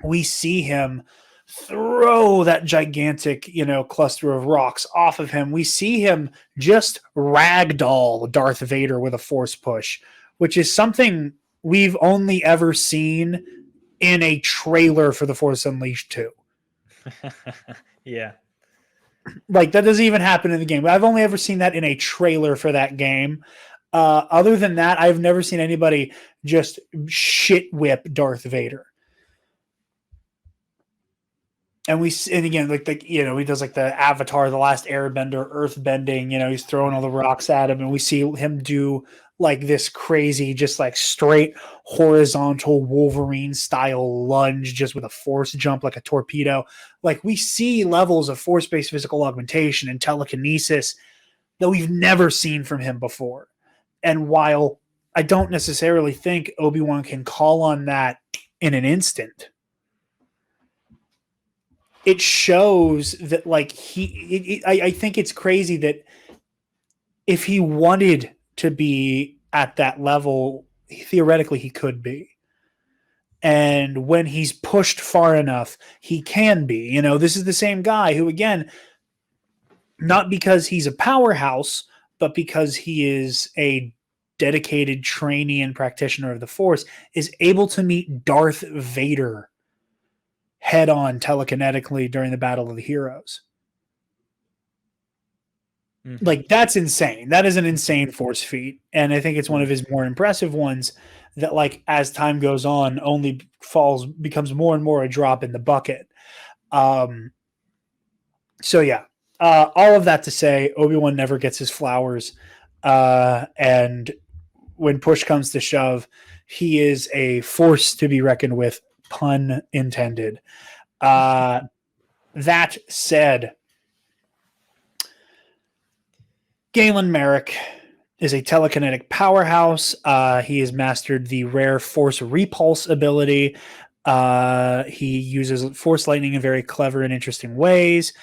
We see him throw that gigantic cluster of rocks off of him. We see him just ragdoll Darth Vader with a force push, which is something we've only ever seen in a trailer for The Force Unleashed 2. Yeah. Like, that doesn't even happen in the game. I've only ever seen that in a trailer for that game. Other than that, I've never seen anybody just shit whip Darth Vader. And again, he does like the Avatar, the Last Airbender, earth bending, he's throwing all the rocks at him, and we see him do like this crazy, just like straight horizontal Wolverine style lunge, just with a force jump, like a torpedo. Like, we see levels of force-based physical augmentation and telekinesis that we've never seen from him before. And while I don't necessarily think Obi-Wan can call on that in an instant, it shows that like I think it's crazy that if he wanted to be at that level, theoretically he could be. And when he's pushed far enough, he can be. This is the same guy who, again, not because he's a powerhouse, but because he is a dedicated trainee and practitioner of the Force, is able to meet Darth Vader head on telekinetically during the Battle of the Heroes. Like, that's insane. That is an insane force feat. And I think it's one of his more impressive ones that, like, as time goes on, only becomes more and more a drop in the bucket. So yeah, all of that to say, Obi-Wan never gets his flowers, and when push comes to shove, he is a force to be reckoned with, pun intended. That said, Galen Merrick is a telekinetic powerhouse. He has mastered the rare Force Repulse ability. He uses Force Lightning in very clever and interesting ways.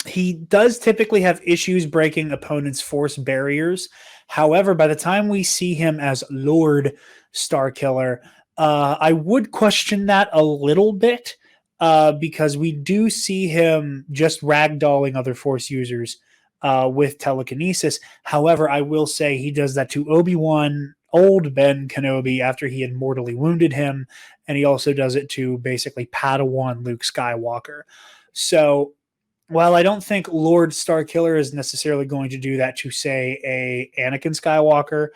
He does typically have issues breaking opponents' force barriers. However, by the time we see him as Lord Starkiller, I would question that a little bit because we do see him just ragdolling other force users with telekinesis. However, I will say he does that to Obi-Wan, old Ben Kenobi, after he had mortally wounded him, and he also does it to basically Padawan Luke Skywalker. So while I don't think Lord Starkiller is necessarily going to do that to, say, a Anakin Skywalker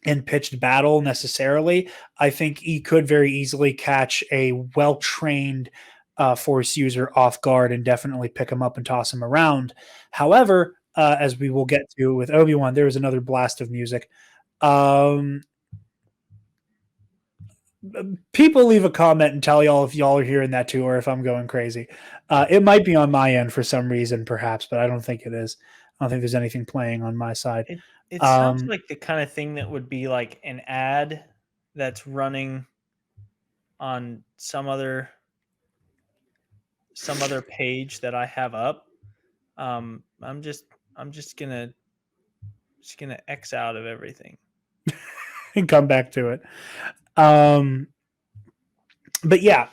in pitched battle necessarily, I think he could very easily catch a well-trained Force user off guard and definitely pick him up and toss him around. However, as we will get to with Obi-Wan, there was another blast of music. People leave a comment and tell y'all if y'all are hearing that too, or if I'm going crazy. It might be on my end for some reason, perhaps, but I don't think it is. I don't think there's anything playing on my side. It sounds like the kind of thing that would be like an ad that's running on some other page that I have up. I'm just gonna X out of everything and come back to it. But yeah.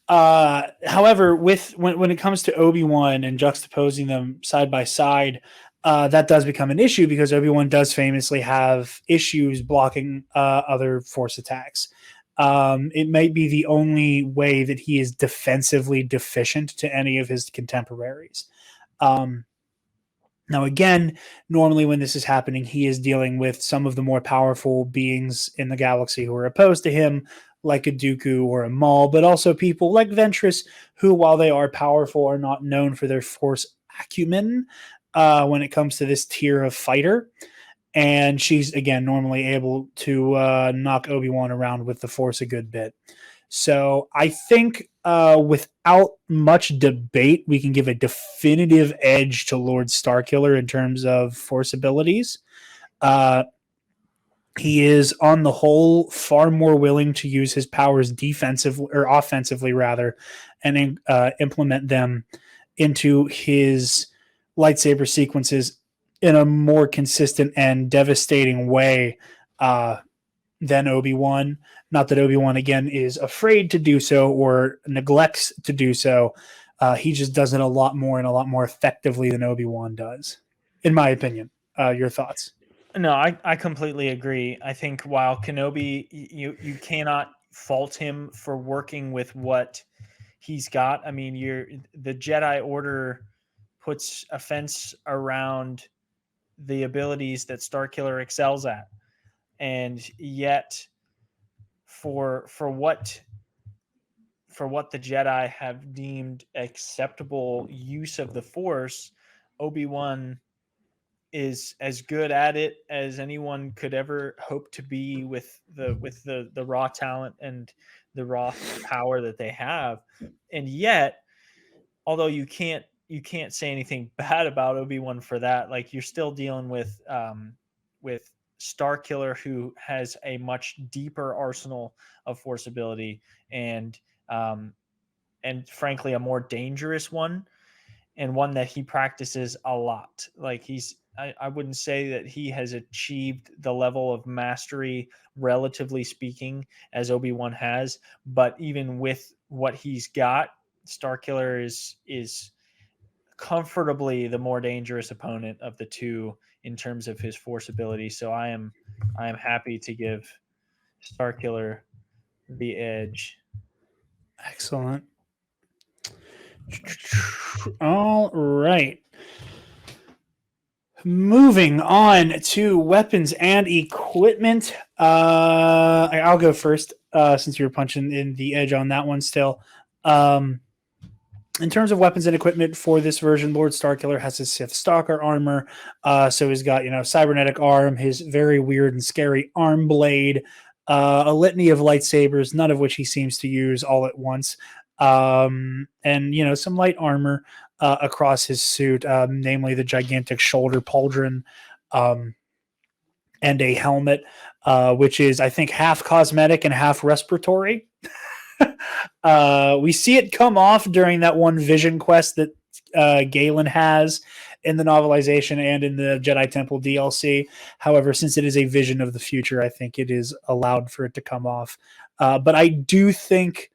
However, when it comes to Obi-Wan and juxtaposing them side by side, that does become an issue because Obi-Wan does famously have issues blocking other Force attacks. It might be the only way that he is defensively deficient to any of his contemporaries. Now, again, normally when this is happening, he is dealing with some of the more powerful beings in the galaxy who are opposed to him, like a Dooku or a Maul, but also people like Ventress, who, while they are powerful, are not known for their Force acumen when it comes to this tier of fighter. And she's, again, normally able to knock Obi-Wan around with the Force a good bit. So I think without much debate, we can give a definitive edge to Lord Starkiller in terms of Force abilities. He is, on the whole, far more willing to use his powers defensively or offensively, rather, and implement them into his lightsaber sequences in a more consistent and devastating way than Obi-Wan. Not that Obi-Wan, again, is afraid to do so or neglects to do so. He just does it a lot more and a lot more effectively than Obi-Wan does, in my opinion. Your thoughts? No, I completely agree. I think while Kenobi, you cannot fault him for working with what he's got. I mean, the Jedi Order puts a fence around the abilities that Starkiller excels at, and yet for what the Jedi have deemed acceptable use of the Force, Obi-Wan is as good at it as anyone could ever hope to be with the raw talent and the raw power that they have. And yet, although you can't say anything bad about Obi-Wan for that, like, you're still dealing with Starkiller, who has a much deeper arsenal of Force ability and frankly a more dangerous one, and one that he practices a lot. Like, I wouldn't say that he has achieved the level of mastery, relatively speaking, as Obi-Wan has, but even with what he's got, Starkiller is comfortably the more dangerous opponent of the two in terms of his Force ability. So I am happy to give Starkiller the edge. Excellent. All right. Moving on to weapons and equipment. I'll go first since you were punching in the edge on that one still. In terms of weapons and equipment for this version, Lord Starkiller has his Sith Stalker armor. So he's got, cybernetic arm, his very weird and scary arm blade, a litany of lightsabers, none of which he seems to use all at once, and some light armor across his suit, namely the gigantic shoulder pauldron, and a helmet, which is, I think, half cosmetic and half respiratory. We see it come off during that one vision quest that Galen has in the novelization and in the Jedi Temple DLC. However, since it is a vision of the future, I think it is allowed for it to come off. But I do think,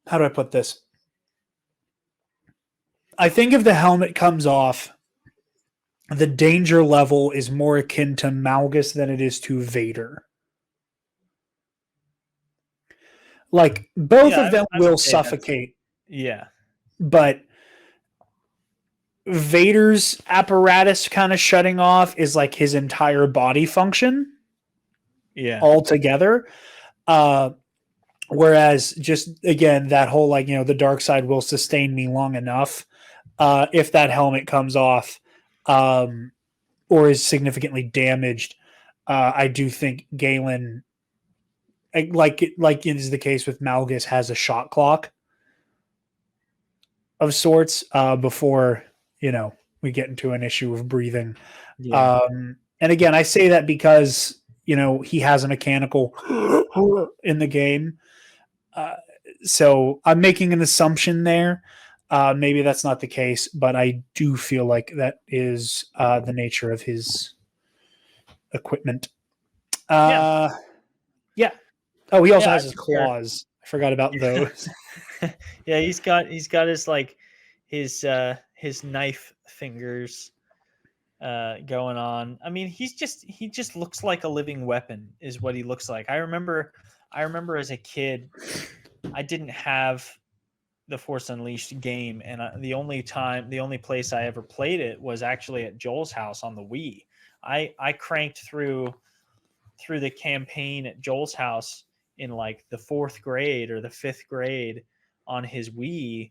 how do I put this? I think if the helmet comes off, the danger level is more akin to Malgus than it is to Vader. Like, both of them will suffocate. Yeah. But Vader's apparatus kind of shutting off is like his entire body function. Yeah. Altogether. Whereas just, again, that whole, the dark side will sustain me long enough. If that helmet comes off, or is significantly damaged, I do think Galen, like it is the case with Malgus, has a shot clock of sorts before we get into an issue of breathing. Yeah. And again, I say that because he has a mechanical in the game, so I'm making an assumption there. Maybe that's not the case, but I do feel like that is the nature of his equipment. Yeah. Oh, he also has his claws. I forgot about those. Yeah, he's got his his knife fingers going on. I mean, he just looks like a living weapon is what he looks like. I remember as a kid, I didn't have the Force Unleashed game, and the only place I ever played it was actually at Joel's house on the Wii. I cranked through the campaign at Joel's house in like the 4th grade or the 5th grade on his Wii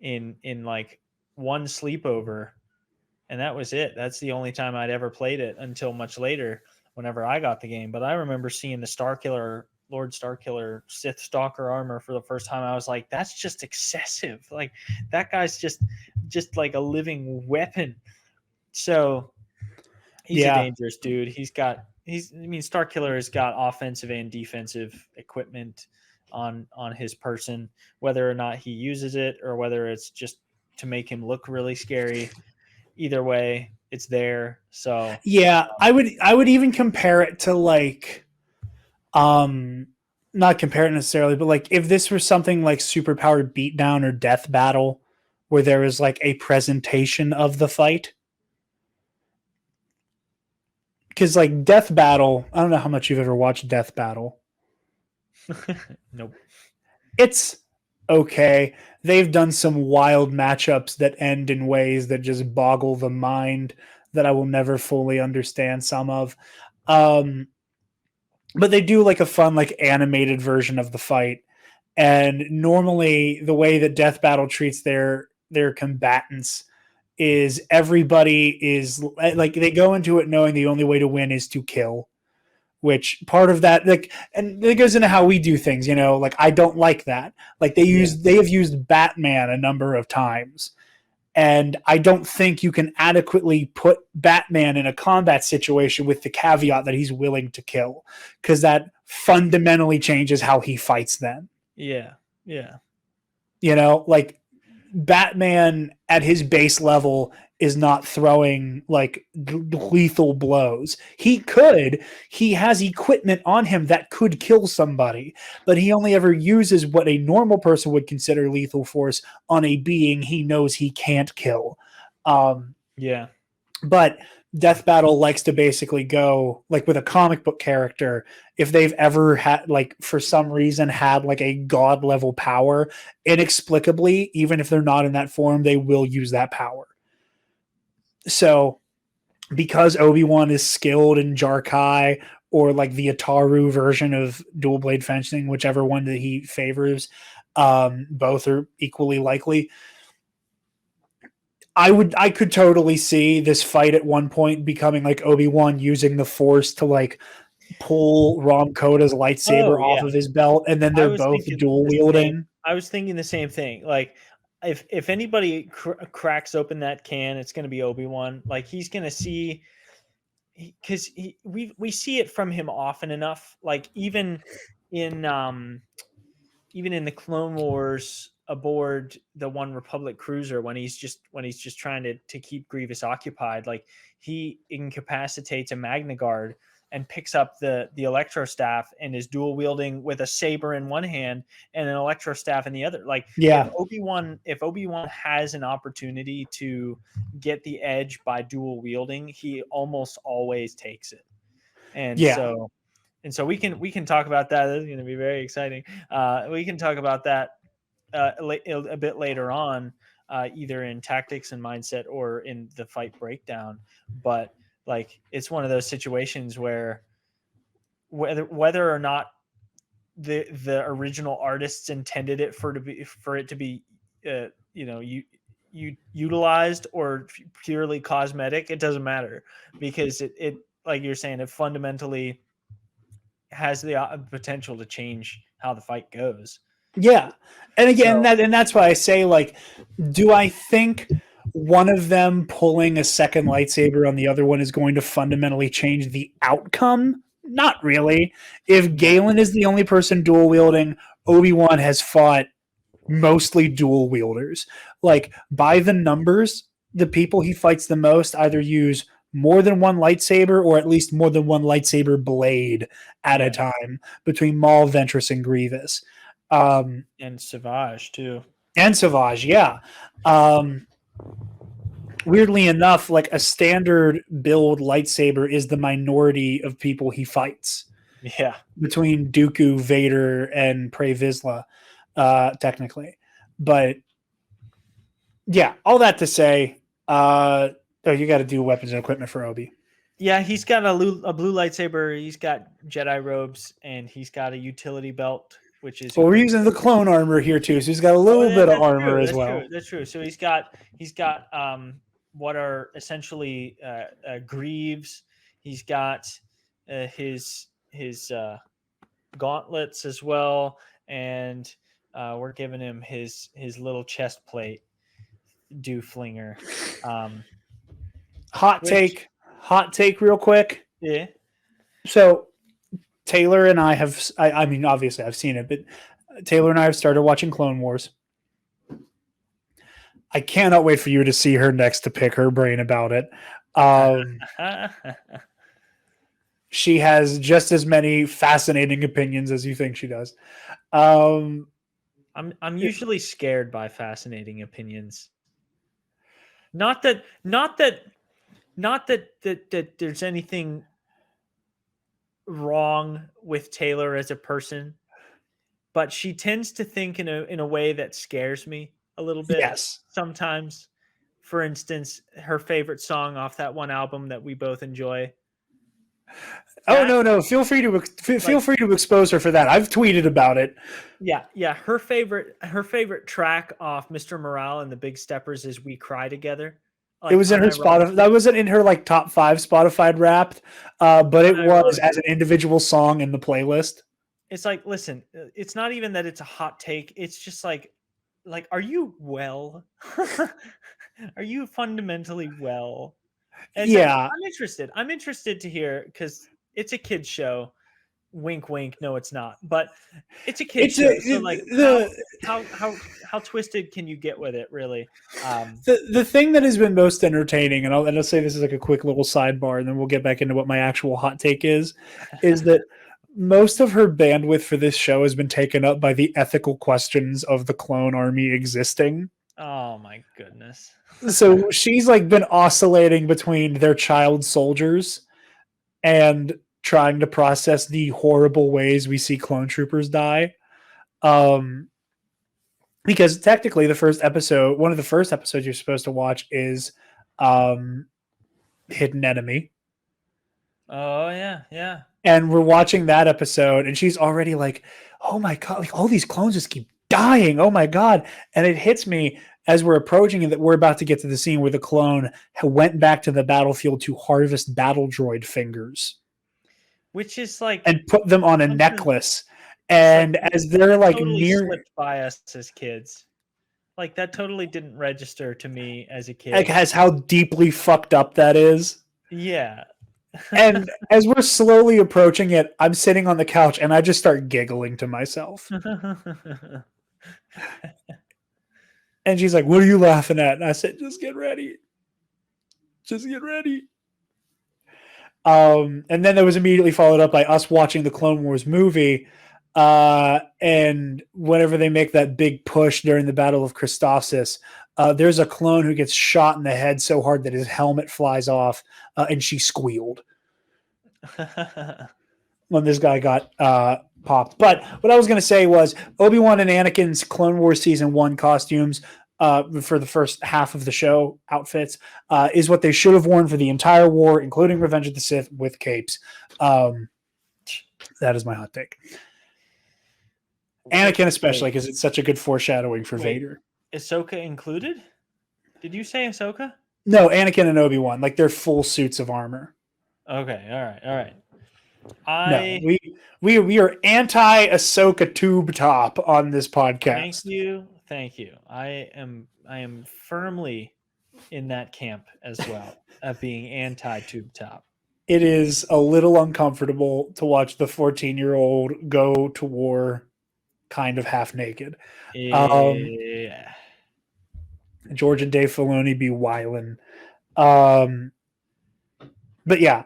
in like one sleepover, and that was it. That's the only time I'd ever played it until much later whenever I got the game. But I remember seeing the Lord Starkiller Sith Stalker armor for the first time. I was like, that's just excessive. Like, that guy's just like a living weapon. So he's a dangerous dude. Starkiller has got offensive and defensive equipment on his person, whether or not he uses it or whether it's just to make him look really scary. Either way, it's there. So yeah, I would even compare it to not compare it necessarily, but like if this were something like Superpowered Beatdown or Death Battle, where there was like a presentation of the fight. Because like Death Battle, I don't know how much you've ever watched Death Battle. Nope. It's okay. They've done some wild matchups that end in ways that just boggle the mind that I will never fully understand some of. But they do like a fun, like animated version of the fight. And normally the way that Death Battle treats their combatants is everybody is like, they go into it knowing the only way to win is to kill, which part of that, like, and it goes into how we do things, like, I don't like that. Like they have used Batman a number of times. And I don't think you can adequately put Batman in a combat situation with the caveat that he's willing to kill, because that fundamentally changes how he fights then. Yeah. Yeah. Like Batman at his base level is not throwing like lethal blows. He has equipment on him that could kill somebody, but he only ever uses what a normal person would consider lethal force on a being he knows he can't kill. Yeah. But Death Battle likes to basically go like with a comic book character. If they've ever had, like, for some reason had like a god level power, inexplicably, even if they're not in that form, they will use that power. So because Obi-Wan is skilled in Jarkai or like the Ataru version of dual blade fencing, whichever one that he favors, Both are equally likely. I could totally see this fight at one point becoming like Obi-Wan using the Force to like pull Rom Koda's lightsaber off of his belt, and then they're both dual wielding. I was thinking the same thing. Like, if anybody cracks open that can, it's going to be Obi-Wan. Like, he's going to see, because we see it from him often enough. Like, even in the Clone Wars aboard the One Republic cruiser, when he's just trying to keep Grievous occupied, like, he incapacitates a Magna Guard and picks up the electro staff and is dual wielding with a saber in one hand and an electro staff in the other. Like, yeah, if Obi-Wan has an opportunity to get the edge by dual wielding, he almost always takes it. And so we can talk about that. It's going to be very exciting. We can talk about that a bit later on, either in tactics and mindset or in the fight breakdown. But like, it's one of those situations where whether or not the original artists intended it for it to be utilized or purely cosmetic, it doesn't matter, because it like you're saying, it fundamentally has the potential to change how the fight goes. Yeah. And again, that's why I say, like, do I think one of them pulling a second lightsaber on the other one is going to fundamentally change the outcome? Not really. If Galen is the only person dual wielding, Obi-Wan has fought mostly dual wielders. Like, by the numbers, the people he fights the most either use more than one lightsaber, or at least more than one lightsaber blade at a time, between Maul, Ventress, and Grievous. And Savage too. And Savage, yeah. Weirdly enough, like, a standard build lightsaber is the minority of people he fights. Yeah. Between Dooku, Vader, and Pre Vizsla, technically. But yeah, all that to say, you got to do weapons and equipment for Obi. Yeah, he's got a blue lightsaber. He's got Jedi robes, and he's got a utility belt, which is. Well, we're using the clone armor here too, so he's got a little bit of armor as well. That's true. So he's got what are essentially greaves. He's got his gauntlets as well, and we're giving him his little chest plate, dew flinger. Hot take real quick. Yeah. So Taylor and I have, I mean, obviously I've seen it, but Taylor and I have started watching Clone Wars. I cannot wait for you to see her next to pick her brain about it. She has just as many fascinating opinions as you think she does. I'm usually scared by fascinating opinions. Not that there's anything wrong with Taylor as a person, but she tends to think in a way that scares me a little bit. Yes. Sometimes, for instance, her favorite song off that one album that we both enjoy. No! Feel free to expose her for that. I've tweeted about it. Yeah. Her favorite track off Mr. Morale and the Big Steppers is "We Cry Together." Like, it was in her Spotify. That wasn't in her like top 5 Spotify Wrapped, but it was as an individual song in the playlist. It's like, listen, it's not even that it's a hot take. It's just like, are you well? Are you fundamentally well? And yeah, so I'm interested to hear, because it's a kid's show. Wink, wink. No, it's not. But it's a kid's show. So like, how twisted can you get with it, really? The thing that has been most entertaining, and I'll say this is like a quick little sidebar, and then we'll get back into what my actual hot take is that most of her bandwidth for this show has been taken up by the ethical questions of the clone army existing. Oh my goodness. So she's like been oscillating between their child soldiers and trying to process the horrible ways we see clone troopers die. Because technically one of the first episodes you're supposed to watch is Hidden Enemy. Oh yeah. And we're watching that episode, and she's already like, oh my God, like all these clones just keep dying. Oh my God. And it hits me as we're approaching it that we're about to get to the scene where the clone went back to the battlefield to harvest battle droid fingers Which is like and put them on a something necklace. And as they're like totally near, slipped by us as kids. Like that totally didn't register to me as a kid. like, as how deeply fucked up that is. Yeah. And as we're slowly approaching it, I'm sitting on the couch and I just start giggling to myself. And she's like, "What are you laughing at?" And I said, "Just get ready. Just get ready." And then that was immediately followed up by us watching the Clone Wars movie. And whenever they make that big push during the Battle of Christophsis, there's a clone who gets shot in the head so hard that his helmet flies off, and she squealed when this guy got popped. But what I was going to say was Obi-Wan and Anakin's Clone Wars Season 1 costumes for the first half of the show outfits is what they should have worn for the entire war, including Revenge of the Sith with capes. That is my hot take. Anakin especially, because it's such a good foreshadowing for Vader. Ahsoka included? Did you say Ahsoka? No, Anakin and Obi-Wan, like they're full suits of armor. Okay, all right. No, we are anti Ahsoka tube top on this podcast. Thank you. I am firmly in that camp as well of being anti tube top. It is a little uncomfortable to watch the 14-year-old go to war kind of half naked. Yeah. George and Dave Filoni be wildin'. But yeah,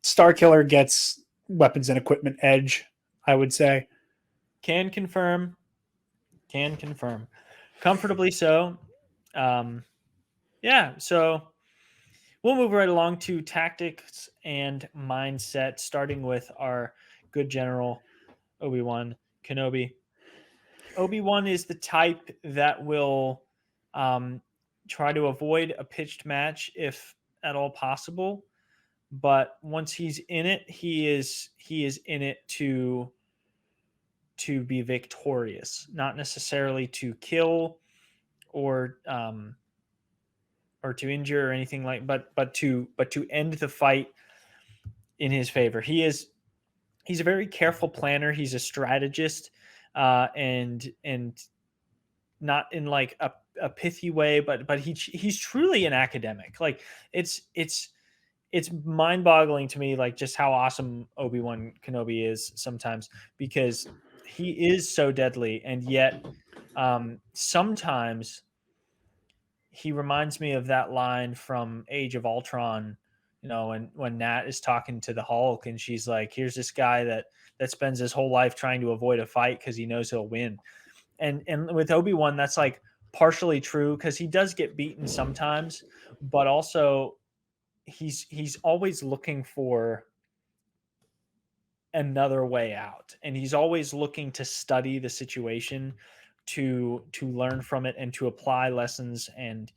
Starkiller gets weapons and equipment edge, I would say. Can confirm. Comfortably so. Yeah, so we'll move right along to tactics and mindset, starting with our good general, Obi-Wan Kenobi. Obi-Wan is the type that will try to avoid a pitched match if at all possible. But once he's in it, he is in it to be victorious, not necessarily to kill or to injure or anything but to end the fight in his favor. He's a very careful planner. He's a strategist, and not in like a pithy way, but he's truly an academic. Like it's mind-boggling to me, like just how awesome Obi-Wan Kenobi is sometimes, because he is so deadly, and yet sometimes he reminds me of that line from Age of Ultron, you know, when Nat is talking to the Hulk and she's like, here's this guy that spends his whole life trying to avoid a fight because he knows he'll win. And with Obi-Wan, that's like partially true because he does get beaten sometimes, but also he's always looking for another way out, and he's always looking to study the situation, to learn from it, and to apply lessons and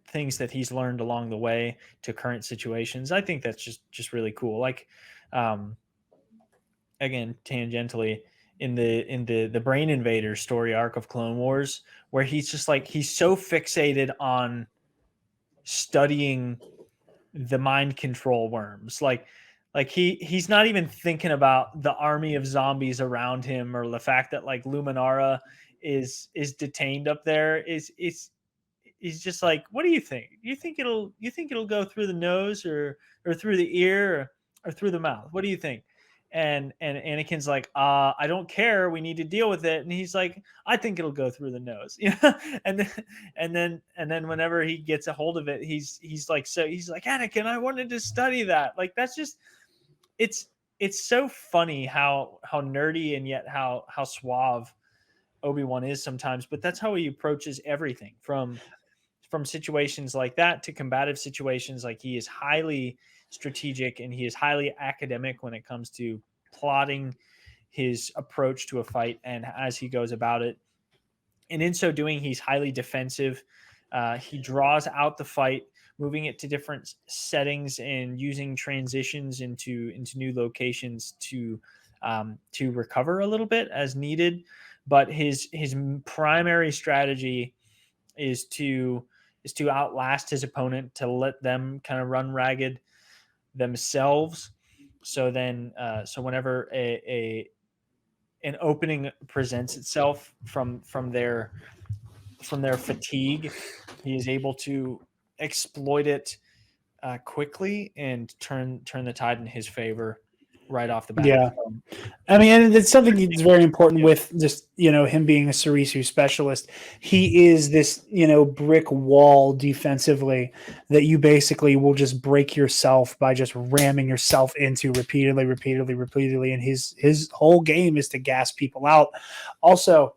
things that he's learned along the way to current situations. I think that's just really cool. Like again, tangentially, in the Brain Invader story arc of Clone Wars, where he's just like, he's so fixated on studying the mind control worms, like he's not even thinking about the army of zombies around him, or the fact that like Luminara is detained up there. He's just like, what do you think? You think it'll go through the nose or through the ear or through the mouth? What do you think? And Anakin's like, I don't care. We need to deal with it. And he's like, I think it'll go through the nose. and then whenever he gets a hold of it, he's like, Anakin, I wanted to study that. Like, that's just, it's so funny how nerdy and yet how suave Obi-Wan is sometimes. But that's how he approaches everything, from situations like that to combative situations. Like, he is highly strategic and he is highly academic when it comes to plotting his approach to a fight and as he goes about it. And in so doing, he's highly defensive. He draws out the fight, moving it to different settings and using transitions into new locations to to recover a little bit as needed. But his primary strategy is to outlast his opponent, to let them kind of run ragged themselves. So then, so whenever an opening presents itself from their fatigue, he is able to exploit it quickly and turn the tide in his favor right off the bat. Yeah. I mean, and it's something that's very important with just, him being a Sarisu specialist. He is this, brick wall defensively that you basically will just break yourself by just ramming yourself into repeatedly. And his whole game is to gas people out. Also,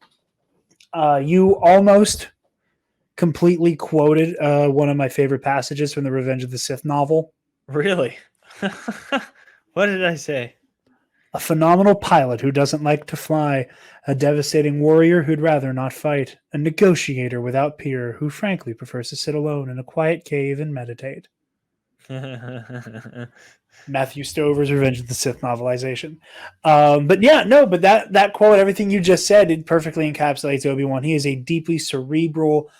you almost completely quoted one of my favorite passages from the Revenge of the Sith novel. Really? What did I say? A phenomenal pilot who doesn't like to fly, a devastating warrior who'd rather not fight, a negotiator without peer who frankly prefers to sit alone in a quiet cave and meditate. Matthew Stover's Revenge of the Sith novelization. But that quote, everything you just said, it perfectly encapsulates Obi-Wan. He is a deeply cerebral,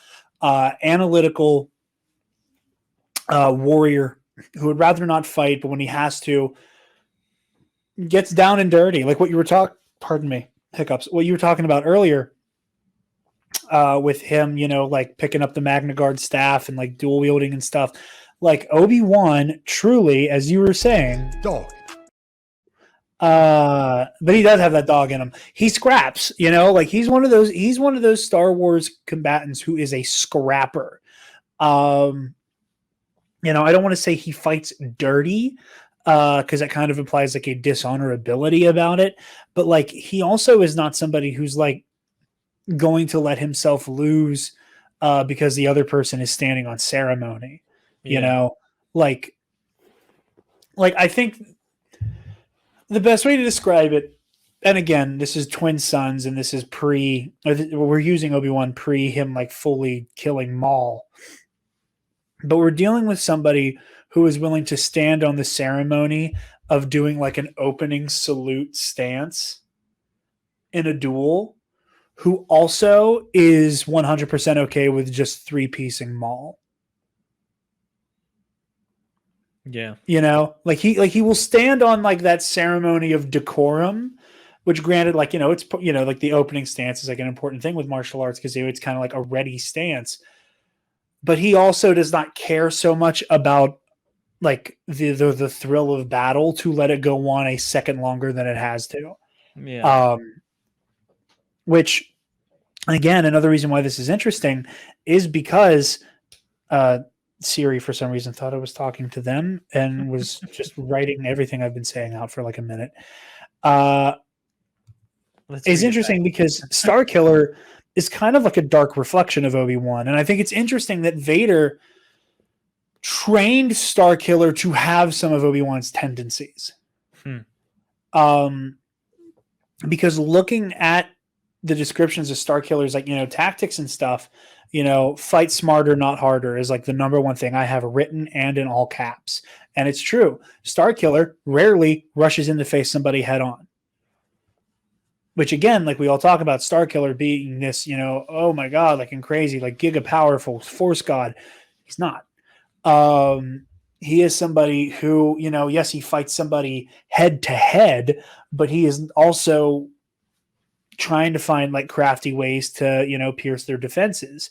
analytical warrior who would rather not fight, but when he has to, gets down and dirty, like what you were what you were talking about earlier, with him, like picking up the Magna Guard staff and like dual wielding and stuff. Like Obi-Wan, truly, as you were saying, Dog. But he does have that dog in him. He scraps, like he's one of those Star Wars combatants who is a scrapper. I don't want to say he fights dirty, because that kind of implies like a dishonorability about it. But like, he also is not somebody who's like going to let himself lose because the other person is standing on ceremony. Like I think the best way to describe it, and again, this is Twin Sons, and this is we're using Obi-Wan pre him like fully killing Maul, but we're dealing with somebody who is willing to stand on the ceremony of doing like an opening salute stance in a duel, who also is 100% okay with just three-piecing Maul. Yeah. Like he will stand on like that ceremony of decorum, which granted, like, it's, like the opening stance is like an important thing with martial arts because it's kind of like a ready stance. But he also does not care so much about like the thrill of battle to let it go on a second longer than it has to. Yeah. Which, again, another reason why this is interesting is because Siri, for some reason, thought I was talking to them and was just writing everything I've been saying out for like a minute. It's interesting because Starkiller is kind of like a dark reflection of Obi-Wan. And I think it's interesting that Vader trained Starkiller to have some of Obi-Wan's tendencies. Because looking at the descriptions of Starkiller's like, tactics and stuff, fight smarter, not harder is like the number one thing I have written and in all caps. And it's true. Starkiller rarely rushes in to face somebody head on. Which again, like we all talk about Starkiller being this, oh my God, like in crazy, like giga powerful force god. He's not. He is somebody who, yes, he fights somebody head to head, but he is also trying to find like crafty ways to, pierce their defenses.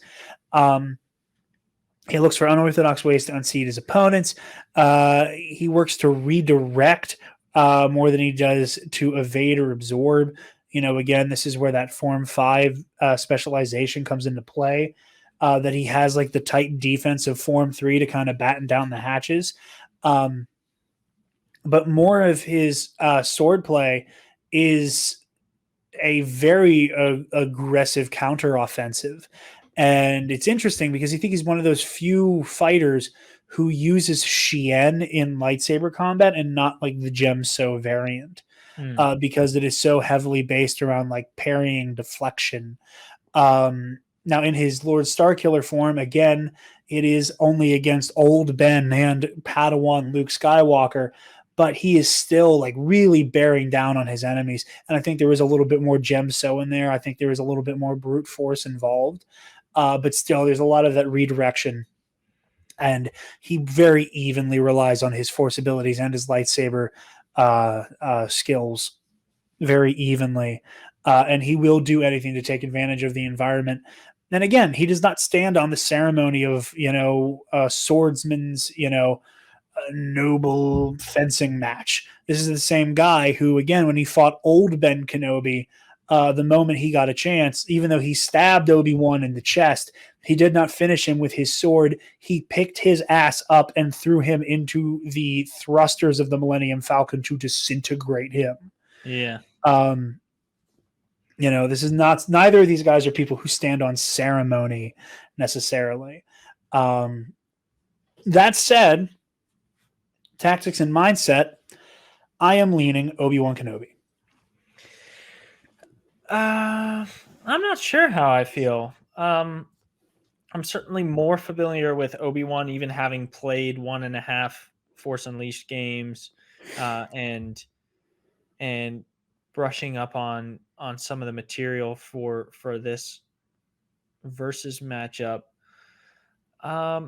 He looks for unorthodox ways to unseat his opponents. He works to redirect more than he does to evade or absorb. Again, this is where that Form 5 specialization comes into play, that he has like the tight defense of Form 3 to kind of batten down the hatches. But more of his sword play is a very aggressive counteroffensive. And it's interesting because I think he's one of those few fighters who uses Shien in lightsaber combat and not like the Gemso variant, because it is so heavily based around like parrying, deflection. Now in his Lord Starkiller form, again, it is only against old Ben and Padawan Luke Skywalker. but he is still like really bearing down on his enemies. And I think there was a little bit more Gemso in there. I think there was a little bit more brute force involved. But still, there's a lot of that redirection. And he very evenly relies on his force abilities and his lightsaber skills very evenly. And he will do anything to take advantage of the environment. And again, he does not stand on the ceremony of, swordsman's, noble fencing match. This is the same guy who, again, when he fought old Ben Kenobi, the moment he got a chance, even though he stabbed Obi-Wan in the chest, he did not finish him with his sword. He picked his ass up and threw him into the thrusters of the Millennium Falcon to disintegrate him. Yeah. This is not, neither of these guys are people who stand on ceremony necessarily. That said, tactics and mindset, I am leaning Obi-Wan Kenobi. I'm not sure how I feel. I'm certainly more familiar with Obi-Wan, even having played 1.5 Force Unleashed games, and brushing up on some of the material for this versus matchup. I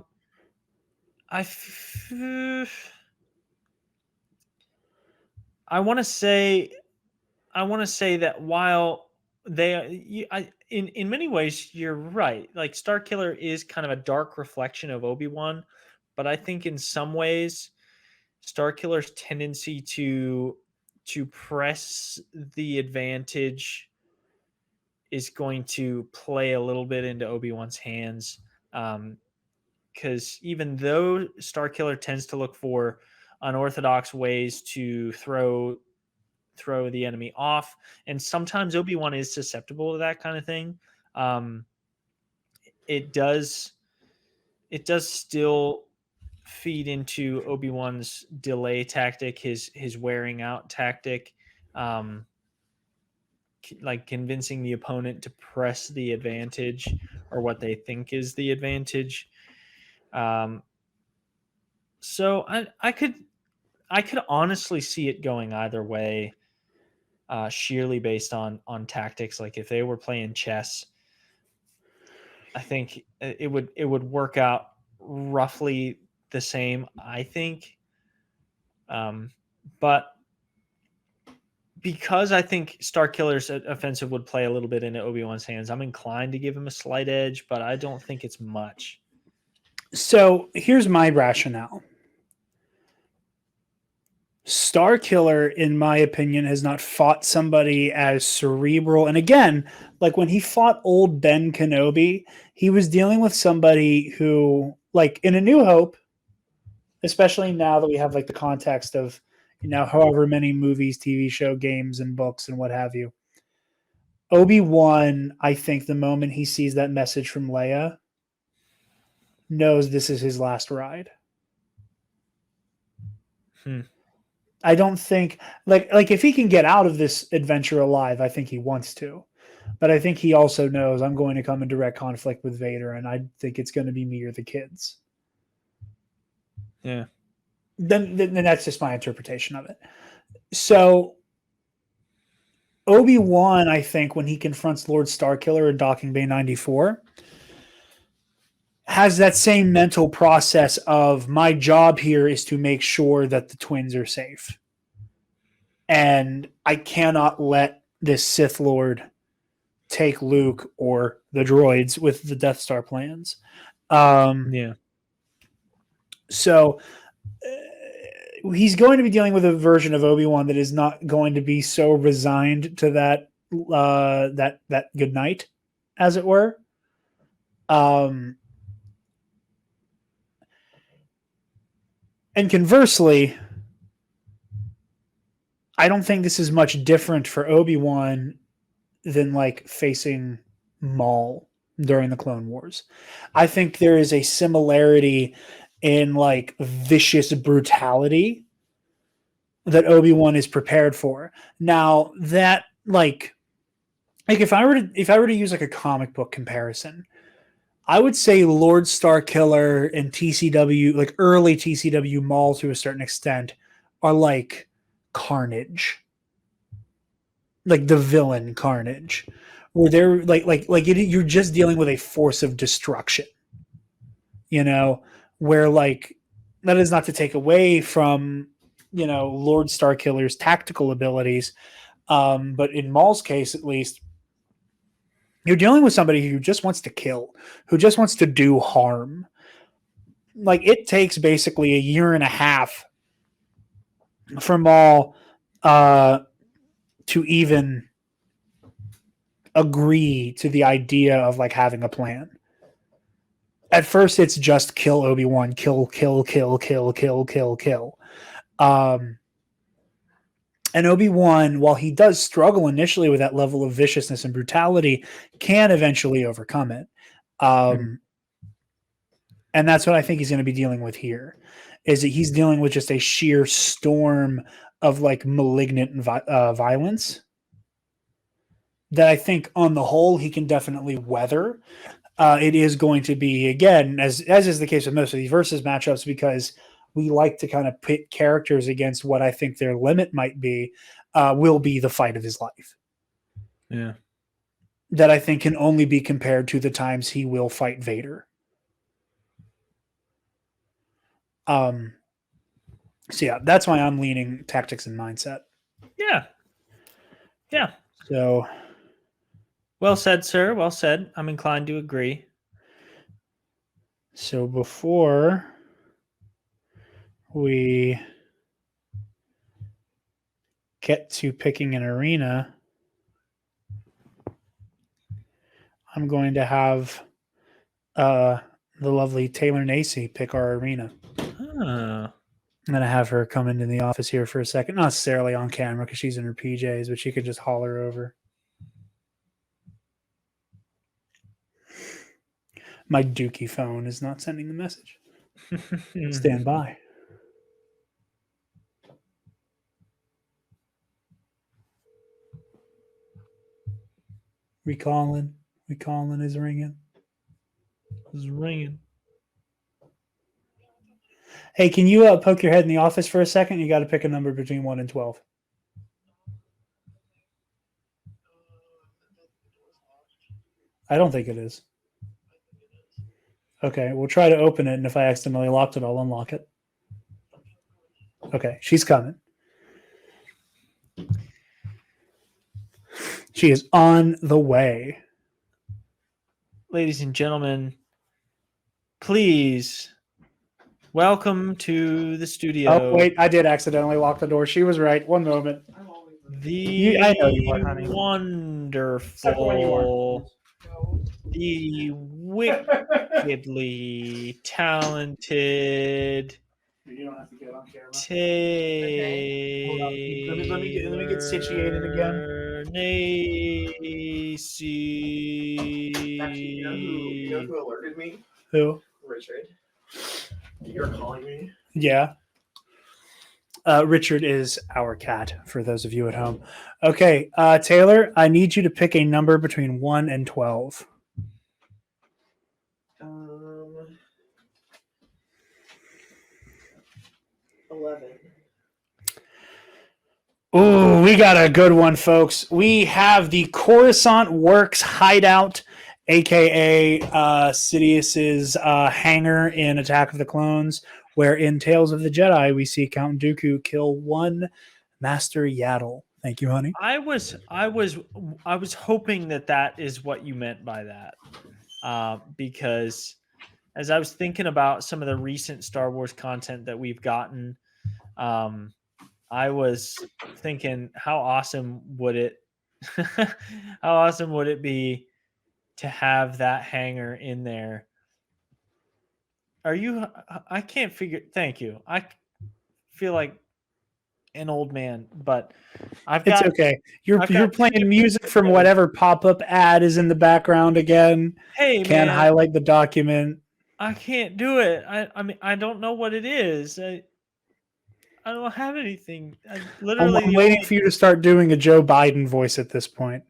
want to say that while in many ways you're right, like Starkiller is kind of a dark reflection of Obi-Wan, but I think in some ways Starkiller's tendency to press the advantage is going to play a little bit into Obi-Wan's hands, because even though Starkiller tends to look for unorthodox ways to throw the enemy off, and sometimes Obi-Wan is susceptible to that kind of thing, it does still feed into Obi-Wan's delay tactic, his wearing out tactic, like convincing the opponent to press the advantage or what they think is the advantage. So I could honestly see it going either way, sheerly based on tactics. Like if they were playing chess, I think it would work out roughly the same, I think. But because I think Starkiller's offensive would play a little bit into Obi-Wan's hands, I'm inclined to give him a slight edge, but I don't think it's much. So here's my rationale. Starkiller, in my opinion, has not fought somebody as cerebral. And again, like when he fought old Ben Kenobi, he was dealing with somebody who, like in A New Hope, especially now that we have like the context of, however many movies, TV show, games, and books and what have you. Obi-Wan, I think the moment he sees that message from Leia, knows this is his last ride. I don't think like if he can get out of this adventure alive, I think he wants to. But I think he also knows I'm going to come in direct conflict with Vader, and I think it's going to be me or the kids. Yeah. Then that's just my interpretation of it. So Obi-Wan, I think, when he confronts Lord Starkiller in Docking Bay 94, has that same mental process of my job here is to make sure that the twins are safe. And I cannot let this Sith Lord take Luke or the droids with the Death Star plans. Yeah. So he's going to be dealing with a version of Obi-Wan that is not going to be so resigned to that good night, as it were. And conversely, I don't think this is much different for Obi-Wan than like facing Maul during the Clone Wars. I think there is a similarity in like vicious brutality that Obi-Wan is prepared for. Now that like if I were to use like a comic book comparison, I would say Lord Starkiller and TCW, like early TCW Maul to a certain extent, are like Carnage, like the villain Carnage, where they're you're just dealing with a force of destruction, where like that is not to take away from Lord Starkiller's tactical abilities, but in Maul's case at least, you're dealing with somebody who just wants to kill, who just wants to do harm. Like it takes basically a year and a half for Maul to even agree to the idea of like having a plan. At first, it's just kill Obi-Wan, kill. And Obi-Wan, while he does struggle initially with that level of viciousness and brutality, can eventually overcome it. And that's what I think he's going to be dealing with here, is that he's dealing with just a sheer storm of like malignant violence that I think on the whole he can definitely weather. It is going to be, again, as is the case with most of these versus matchups, because we like to kind of pit characters against what I think their limit might be, will be the fight of his life. Yeah. That I think can only be compared to the times he will fight Vader. So yeah, that's why I'm leaning tactics and mindset. Yeah. Yeah. So well said, sir. Well said. I'm inclined to agree. So before we get to picking an arena, I'm going to have the lovely Taylor Nacy pick our arena. Oh. I'm going to have her come into the office here for a second. Not necessarily on camera because she's in her PJs, but she could just holler over. My Dookie phone is not sending the message. Stand by. Recalling is ringing. It's ringing. Hey, can you poke your head in the office for a second? You got to pick a number between 1 and 12. I don't think it is. Okay, we'll try to open it, and if I accidentally locked it, I'll unlock it. Okay, she's coming. She is on the way. Ladies and gentlemen, please welcome to the studio. Oh, wait, I did accidentally lock the door. She was right. One moment. I know you are, honey. Wonderful, the wickedly talented. You don't have to get on camera. Okay. Let me get situated again. Nacy. Actually, you know who alerted me? Who? Richard. You're calling me? Yeah. Richard is our cat, for those of you at home. Okay, Taylor, I need you to pick a number between 1 and 12. 11. Ooh, we got a good one, folks. We have the Coruscant Works hideout, aka Sidious's hangar in Attack of the Clones, where in Tales of the Jedi we see Count Dooku kill one Master Yaddle. Thank you, honey. I was hoping that is what you meant by that, because as I was thinking about some of the recent Star Wars content that we've gotten, I was thinking, how awesome would it be to have that hangar in there? I can't figure. Thank you. I feel like an old man, but It's okay. You're playing music from whatever pop-up ad is in the background again. Hey, can't man. highlight the document. I can't do it. I mean, I don't know what it is. I don't have anything. I'm waiting for you to start doing a Joe Biden voice at this point.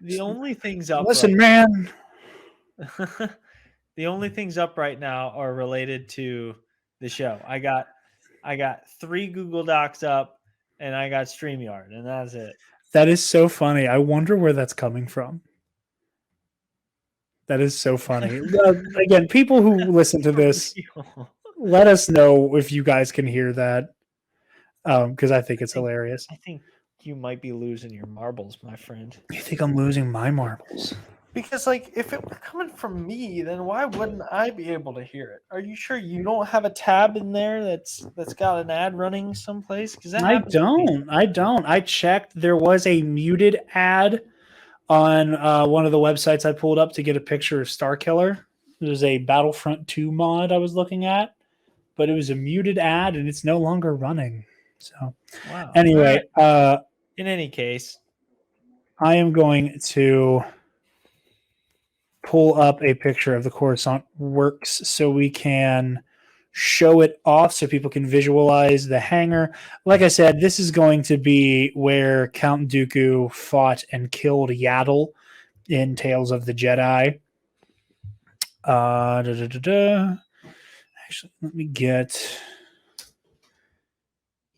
The only things up. Listen, man. The only things up right now are related to the show. I got I got 3 Google Docs up, and I got StreamYard, and that's it. That is so funny. I wonder where that's coming from. That is so funny. Again, people who listen to this, let us know if you guys can hear that, because I think it's hilarious. I think you might be losing your marbles, my friend. You think I'm losing my marbles? Because, like, if it were coming from me, then why wouldn't I be able to hear it? Are you sure you don't have a tab in there that's got an ad running someplace? Because I don't. I checked. There was a muted ad on one of the websites I pulled up to get a picture of Starkiller. There's a Battlefront 2 mod I was looking at, but it was a muted ad and it's no longer running. So, wow. Anyway, in any case, I am going to pull up a picture of the Coruscant Works so we can show it off so people can visualize the hangar. Like I said, this is going to be where Count Dooku fought and killed Yaddle in Tales of the Jedi. Actually, let me get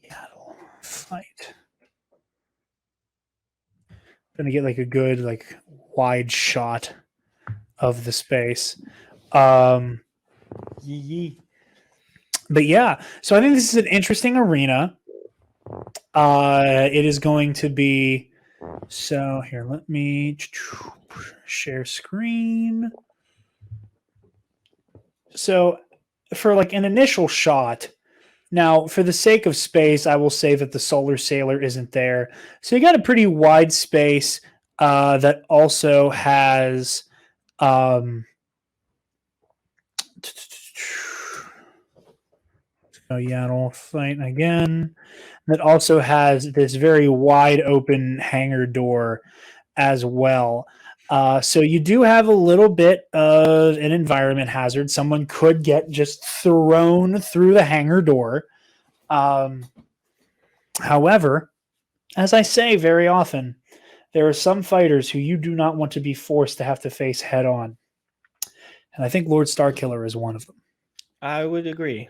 Yaddle fight. I'm gonna get like a good like wide shot of the space. But yeah, so I think this is an interesting arena. It is going to be, so here, let me share screen. So for like an initial shot, now for the sake of space, I will say that the solar sailor isn't there. So you got a pretty wide space that also has Yaddle fight again. That also has this very wide open hangar door as well. So you do have a little bit of an environment hazard. Someone could get just thrown through the hangar door. However, as I say very often, there are some fighters who you do not want to be forced to have to face head on. And I think Lord Starkiller is one of them. I would agree.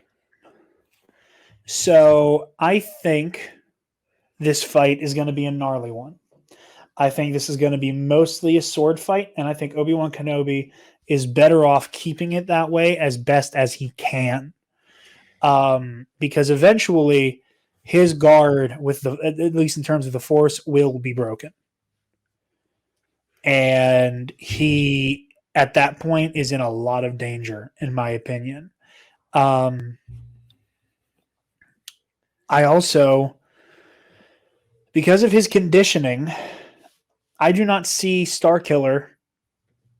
So I think this fight is going to be a gnarly one. I think this is going to be mostly a sword fight, and I think Obi-Wan Kenobi is better off keeping it that way as best as he can. Because eventually his guard, with the at least in terms of the Force, will be broken. And he, at that point, is in a lot of danger, in my opinion. I also, because of his conditioning, I do not see Starkiller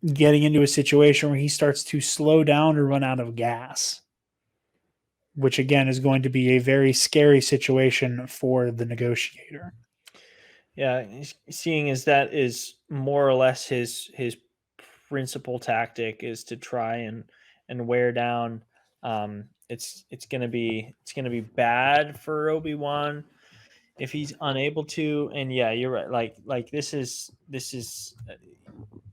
getting into a situation where he starts to slow down or run out of gas, which again is going to be a very scary situation for the negotiator. Yeah, seeing as that is more or less his principal tactic is to try and wear down. It's gonna be bad for Obi-Wan if he's unable to. And yeah, you're right. Like this is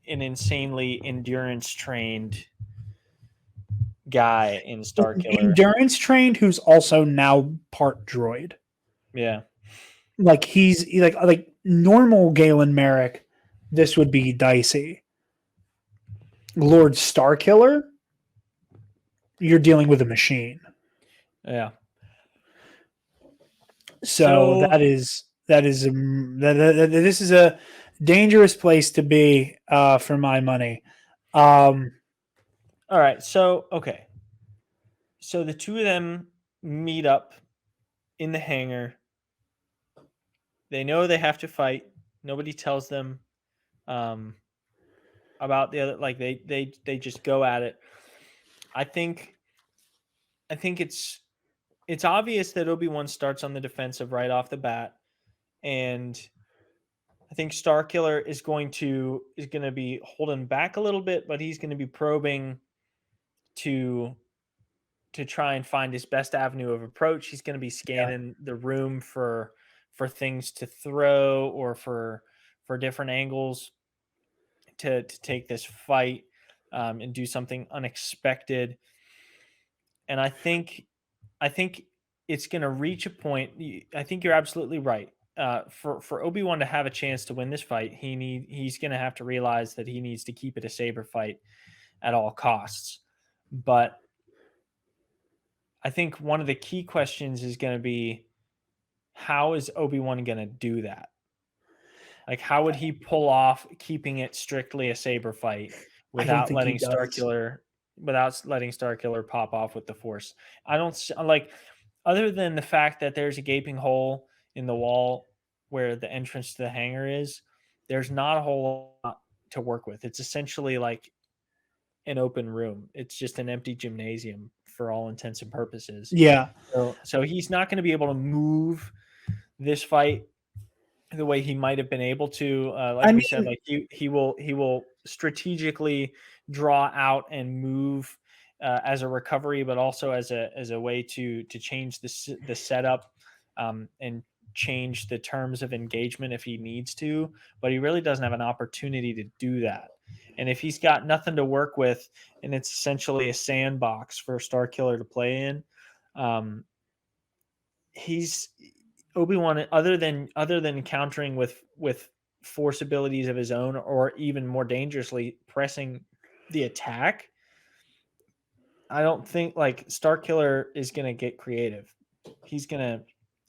an insanely endurance trained guy in Starkiller. Endurance trained, who's also now part droid. Yeah, like he's like normal Galen Merrick. This would be dicey. Lord Starkiller, you're dealing with a machine. Yeah. So this is a dangerous place to be for my money. All right. So okay. So the two of them meet up in the hangar. They know they have to fight. Nobody tells them about the other. Like they just go at it. I think it's obvious that Obi-Wan starts on the defensive right off the bat, and I think Starkiller is going to be holding back a little bit, but he's going to be probing to try and find his best avenue of approach. He's going to be scanning the room for things to throw or for different angles to take this fight and do something unexpected. And I think it's going to reach a point. I think you're absolutely right. For Obi-Wan to have a chance to win this fight, he's going to have to realize that he needs to keep it a saber fight at all costs. But I think one of the key questions is going to be, how is Obi-Wan going to do that? Like, how would he pull off keeping it strictly a saber fight without letting Starkiller pop off with the Force? I don't like, other than the fact that there's a gaping hole in the wall where the entrance to the hangar is, there's not a whole lot to work with. It's essentially like an open room. It's just an empty gymnasium for all intents and purposes. Yeah. So he's not going to be able to move this fight the way he might have been able to. We said, like he will strategically draw out and move as a recovery, but also as a way to change the setup and change the terms of engagement if he needs to. But he really doesn't have an opportunity to do that. And if he's got nothing to work with, and it's essentially a sandbox for Starkiller to play in, he's Obi-Wan, other than countering with force abilities of his own, or even more dangerously pressing the attack, I don't think like Starkiller is going to get creative. He's going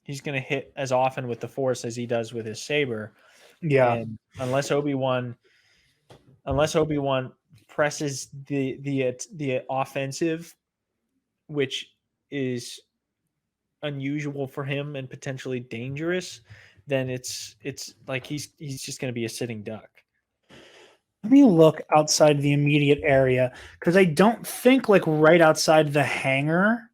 to hit as often with the Force as he does with his saber. Yeah. And unless Obi-Wan presses the offensive, which is unusual for him and potentially dangerous, then it's like he's just going to be a sitting duck. Let me look outside the immediate area, because I don't think like right outside the hangar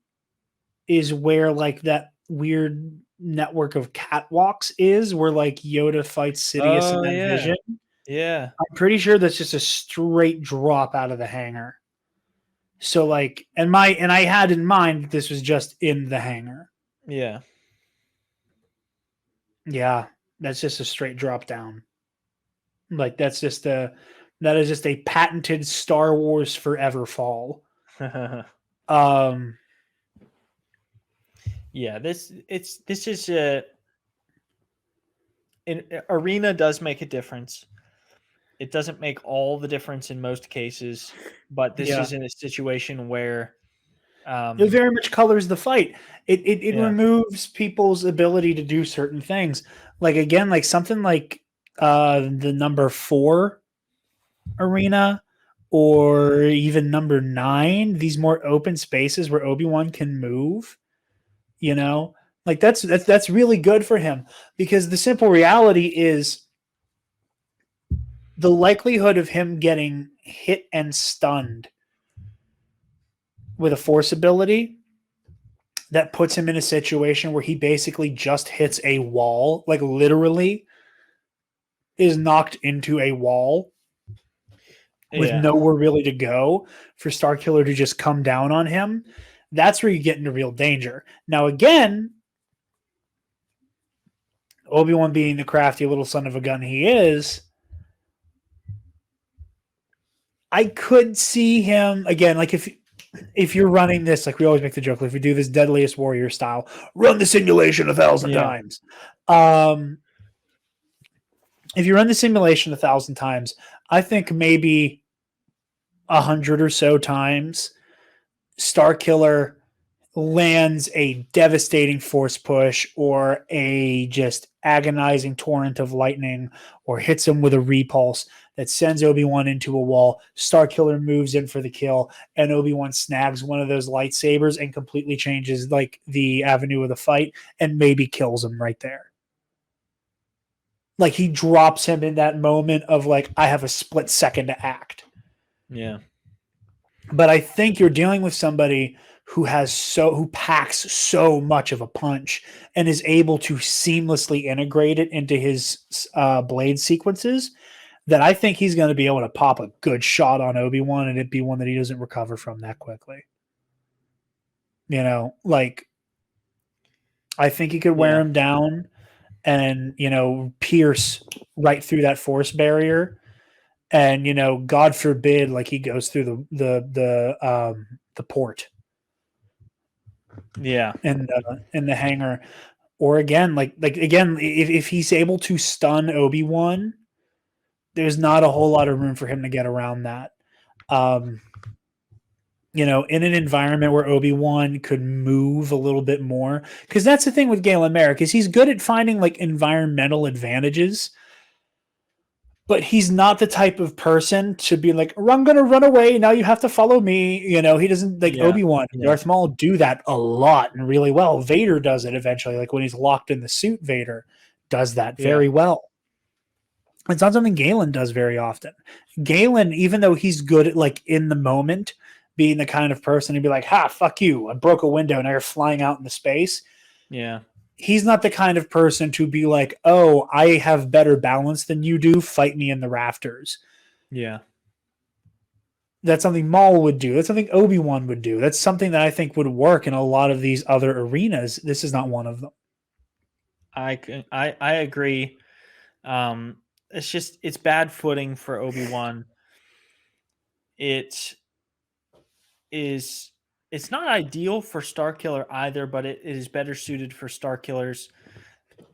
is where like that weird network of catwalks is, where like Yoda fights Sidious in that vision. Yeah. I'm pretty sure that's just a straight drop out of the hangar. So like, and I had in mind that this was just in the hangar. Yeah. Yeah. That's just a straight drop down. Like that is just a patented Star Wars forever fall. Yeah, this is an arena does make a difference. It doesn't make all the difference in most cases, but this is in a situation where it very much colors the fight. It removes people's ability to do certain things. Like again, like something like the number 4 arena, or even number 9, these more open spaces where Obi-Wan can move, you know, like that's really good for him, because the simple reality is the likelihood of him getting hit and stunned with a force ability that puts him in a situation where he basically just hits a wall, like literally is knocked into a wall with nowhere really to go, for Starkiller to just come down on him. That's where you get into real danger. Now, again, Obi-Wan being the crafty little son of a gun he is, I could see him, again, like if you're running this, like we always make the joke, like if we do this Deadliest Warrior style, run the simulation 1,000 times. If you run the simulation 1,000 times, I think maybe 100 or so times, Starkiller lands a devastating force push or a just agonizing torrent of lightning, or hits him with a repulse that sends Obi-Wan into a wall. Starkiller moves in for the kill, and Obi-Wan snags one of those lightsabers and completely changes like the avenue of the fight and maybe kills him right there. Like he drops him in that moment of like, I have a split second to act. Yeah. But I think you're dealing with somebody who packs so much of a punch and is able to seamlessly integrate it into his blade sequences, that I think he's going to be able to pop a good shot on Obi-Wan and it be one that he doesn't recover from that quickly. You know, like I think he could wear him down and, you know, pierce right through that force barrier. And, you know, God forbid, like he goes through the port. Yeah. in the hangar. Or again, if he's able to stun Obi-Wan, there's not a whole lot of room for him to get around that. In an environment where Obi-Wan could move a little bit more, because that's the thing with Galen Merrick is he's good at finding like environmental advantages, but he's not the type of person to be like, I'm going to run away. Now you have to follow me. He doesn't like Obi-Wan. Darth Maul do that a lot and really well. Vader does it eventually. Like when he's locked in the suit, Vader does that very well. It's not something Galen does very often. Galen, even though he's good at like in the moment being the kind of person to be like, fuck you. I broke a window and now you're flying out into space. Yeah. He's not the kind of person to be like, oh, I have better balance than you do. Fight me in the rafters. Yeah. That's something Maul would do. That's something Obi-Wan would do. That's something that I think would work in a lot of these other arenas. This is not one of them. I agree. It's bad footing for Obi-Wan. It's not ideal for Starkiller either, but it is better suited for Starkiller's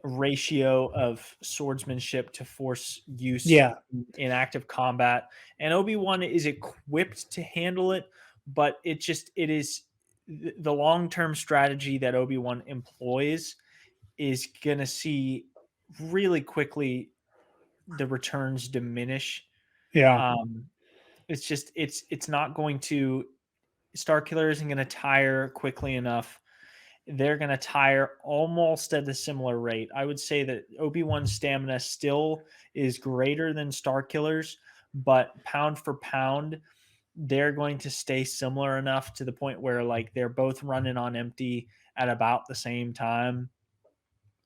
ratio of swordsmanship to force use in active combat. And Obi-Wan is equipped to handle it, but it is the long-term strategy that Obi-Wan employs is going to see really quickly the returns diminish. Yeah. It's not going to, Starkiller isn't going to tire quickly enough. They're going to tire almost at a similar rate. I would say that Obi-Wan's stamina still is greater than Starkiller's, but pound for pound, they're going to stay similar enough to the point where like they're both running on empty at about the same time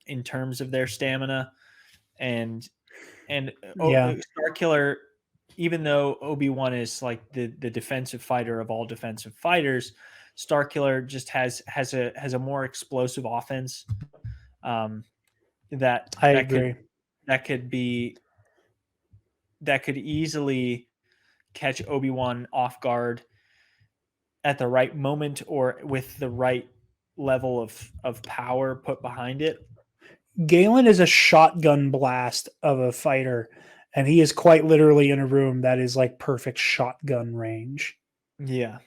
in terms of their stamina. And Starkiller, even though Obi-Wan is like the defensive fighter of all defensive fighters, Starkiller just has a more explosive offense. That I agree. That could easily catch Obi-Wan off guard at the right moment or with the right level of power put behind it. Galen is a shotgun blast of a fighter, and he is quite literally in a room that is like perfect shotgun range. Yeah.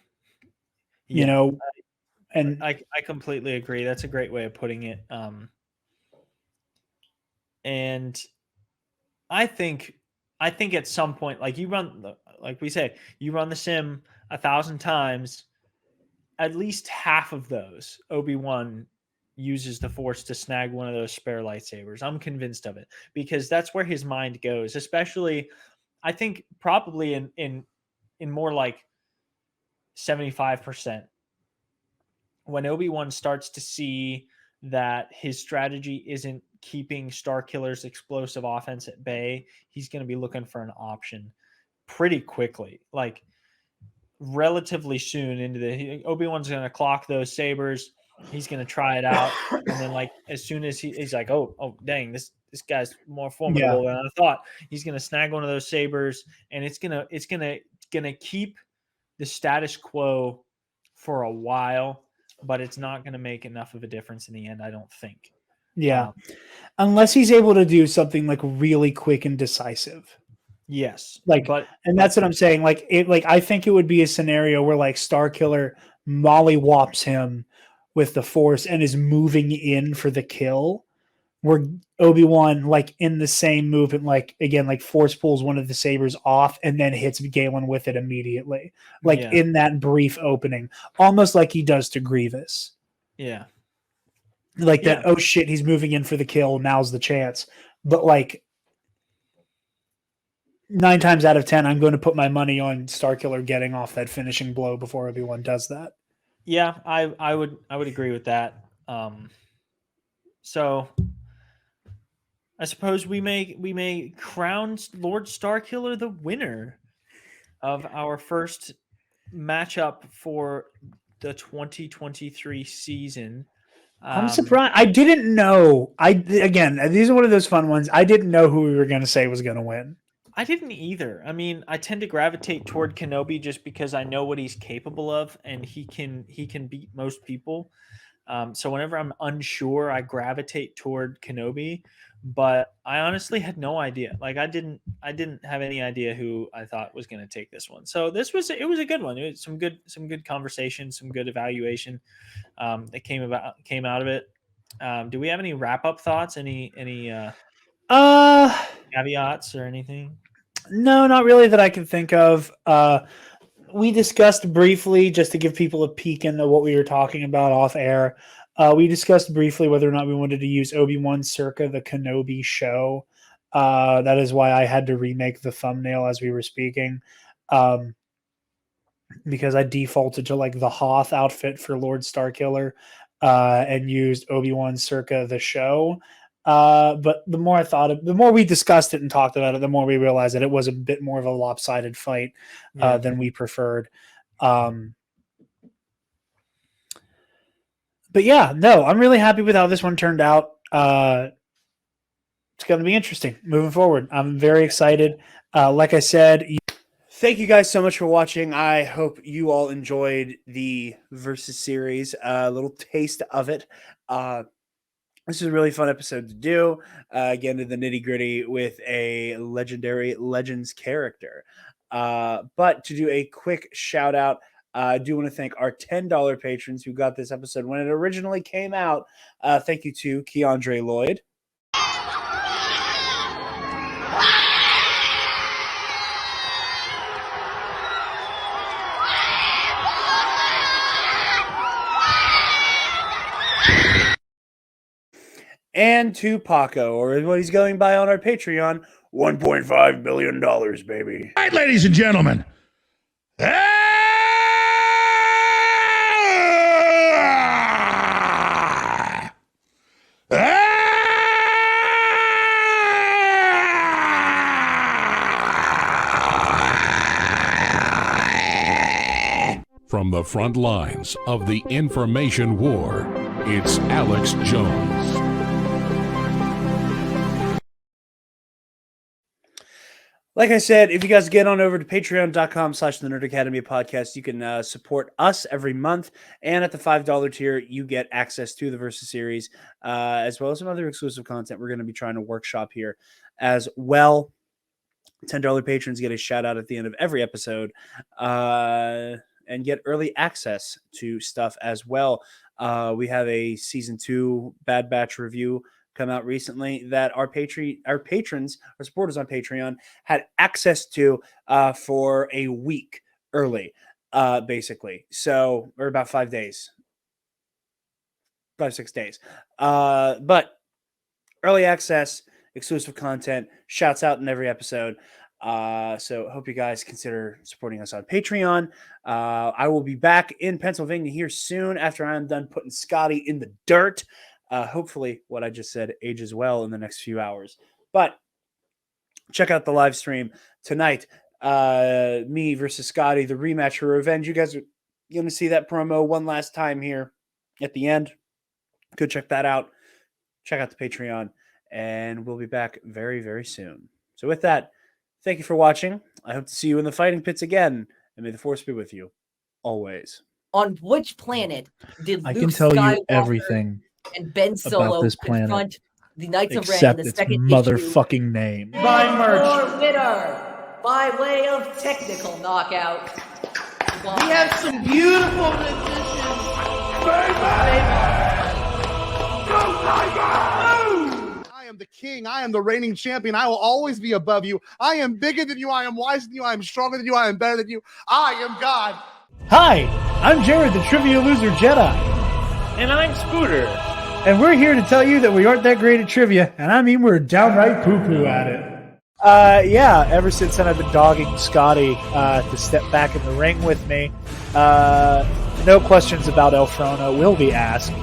And I completely agree. That's a great way of putting it. And I think at some point, like we say, you run the sim 1,000 times, at least half of those Obi-Wan uses the Force to snag one of those spare lightsabers. I'm convinced of it because that's where his mind goes, especially I think probably in more like 75%. When Obi-Wan starts to see that his strategy isn't keeping Starkiller's explosive offense at bay, he's going to be looking for an option pretty quickly. Like relatively soon into the Obi-Wan's going to clock those sabers. He's going to try it out. And then like, as soon as he's like, oh, dang, this guy's more formidable than I thought. He's going to snag one of those sabers and it's going to keep the status quo for a while, but it's not going to make enough of a difference in the end, I don't think. Yeah. Unless he's able to do something like really quick and decisive. Yes. And that's what I'm saying. I think it would be a scenario where like Starkiller mollywops him with the Force and is moving in for the kill, where Obi-Wan, like in the same movement, like again, like Force pulls one of the sabers off and then hits Galen with it immediately. In that brief opening, almost like he does to Grievous. Yeah. That, oh shit, he's moving in for the kill. Now's the chance. But like 9 times out of 10, I'm going to put my money on Starkiller getting off that finishing blow before Obi-Wan does that. Yeah, I would agree with that. So I suppose we may crown Lord Starkiller the winner of our first matchup for the 2023 season. I'm surprised. I didn't know. These are one of those fun ones. I didn't know who we were going to say was going to win. I didn't either. I mean, I tend to gravitate toward Kenobi just because I know what he's capable of, and he can beat most people. So whenever I'm unsure, I gravitate toward Kenobi. But I honestly had no idea. Like I didn't have any idea who I thought was going to take this one. So it was a good one. It was some good conversation, some good evaluation that came out of it. Do we have any wrap up thoughts? Any caveats or anything? No, not really that I can think of. We discussed briefly, just to give people a peek into what we were talking about off air. We discussed briefly whether or not we wanted to use Obi-Wan circa the Kenobi show. That is why I had to remake the thumbnail as we were speaking, because I defaulted to like the Hoth outfit for Lord Starkiller and used Obi-Wan circa the show. But the more I thought of, the more we discussed it and talked about it, the more we realized that it was a bit more of a lopsided fight than we preferred. But yeah, no, I'm really happy with how this one turned out. It's going to be interesting moving forward. I'm very excited. Like I said, thank you guys so much for watching. I hope you all enjoyed the Versus series, a little taste of it. This is a really fun episode to do. Get into the nitty gritty with a legendary Legends character. But to do a quick shout out, I do want to thank our $10 patrons who got this episode when it originally came out. Thank you to Keandre Lloyd. And to Paco, or what he's going by on our Patreon, $1.5 million, baby. All right, ladies and gentlemen. From the front lines of the information war, it's Alex Jones. Like I said, if you guys get on over to patreon.com/the Nerd Academy podcast, you can support us every month. And at the $5 tier, you get access to the Versus series, as well as some other exclusive content we're going to be trying to workshop here as well. $10 patrons get a shout out at the end of every episode and get early access to stuff as well. We have a season 2 Bad Batch review come out recently that our patrons, our supporters on Patreon, had access to for a week early, basically. So, or about 5 days, 5-6 days. But early access, exclusive content, shouts out in every episode. So hope you guys consider supporting us on Patreon. I will be back in Pennsylvania here soon after I'm done putting Scotty in the dirt. Hopefully what I just said ages well in the next few hours. But check out the live stream tonight. Me versus Scotty, the rematch for revenge. You guys are going to see that promo one last time here at the end. Go check that out. Check out the Patreon. And we'll be back very, very soon. So with that, thank you for watching. I hope to see you in the fighting pits again. And may the force be with you always. On which planet did I Luke can tell Skywalker you everything and Ben Solo about this planet, confront the Knights of Ren in except the its second motherfucking name. Buy merch. Winner by way of technical knockout. We have some beautiful I am the king. I am the reigning champion. I will always be above you. I am bigger than you. I am wiser than you. I am stronger than you. I am better than you. I am God. Hi, I'm Jared, the Trivia Loser Jedi. And I'm Scooter. And we're here to tell you that we aren't that great at trivia, and I mean we're downright poo-poo at it. Yeah, ever since then I've been dogging Scotty to step back in the ring with me. No questions about El Frono will be asked,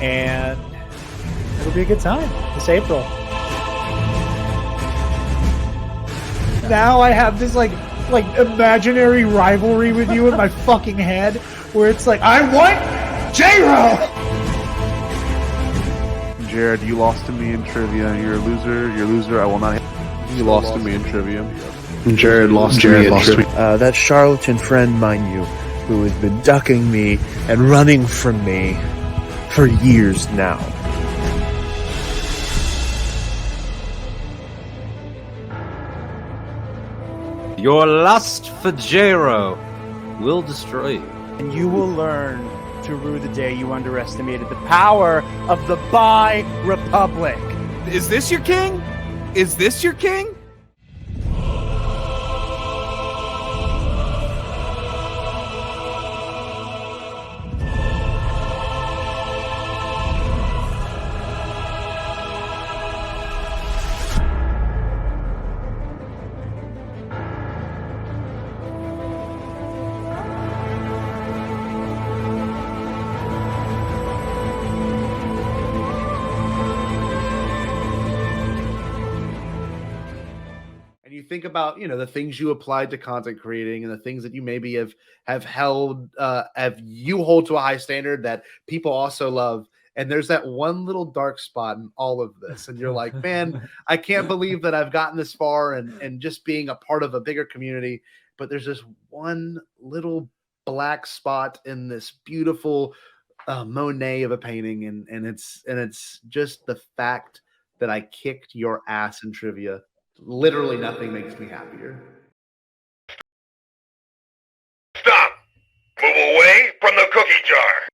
and it'll be a good time this April. Now I have this like imaginary rivalry with you in my fucking head, where it's like, I want J-Ro! Jared, you lost to me in trivia. You're a loser. You're a loser. I will not. You lost to me in trivia. Jared lost to me in trivia. That charlatan friend, mind you, who has been ducking me and running from me for years now. Your lust for Jero will destroy you. And you will learn to rue the day you underestimated the power of the Bi Republic. Is this your king? Is this your king? And you think about, the things you applied to content creating and the things that you maybe have held, you hold to a high standard that people also love. And there's that one little dark spot in all of this. And you're like, man, I can't believe that I've gotten this far and just being a part of a bigger community. But there's this one little black spot in this beautiful Monet of a painting. And it's just the fact that I kicked your ass in trivia. Literally nothing makes me happier. Stop! Move away from the cookie jar!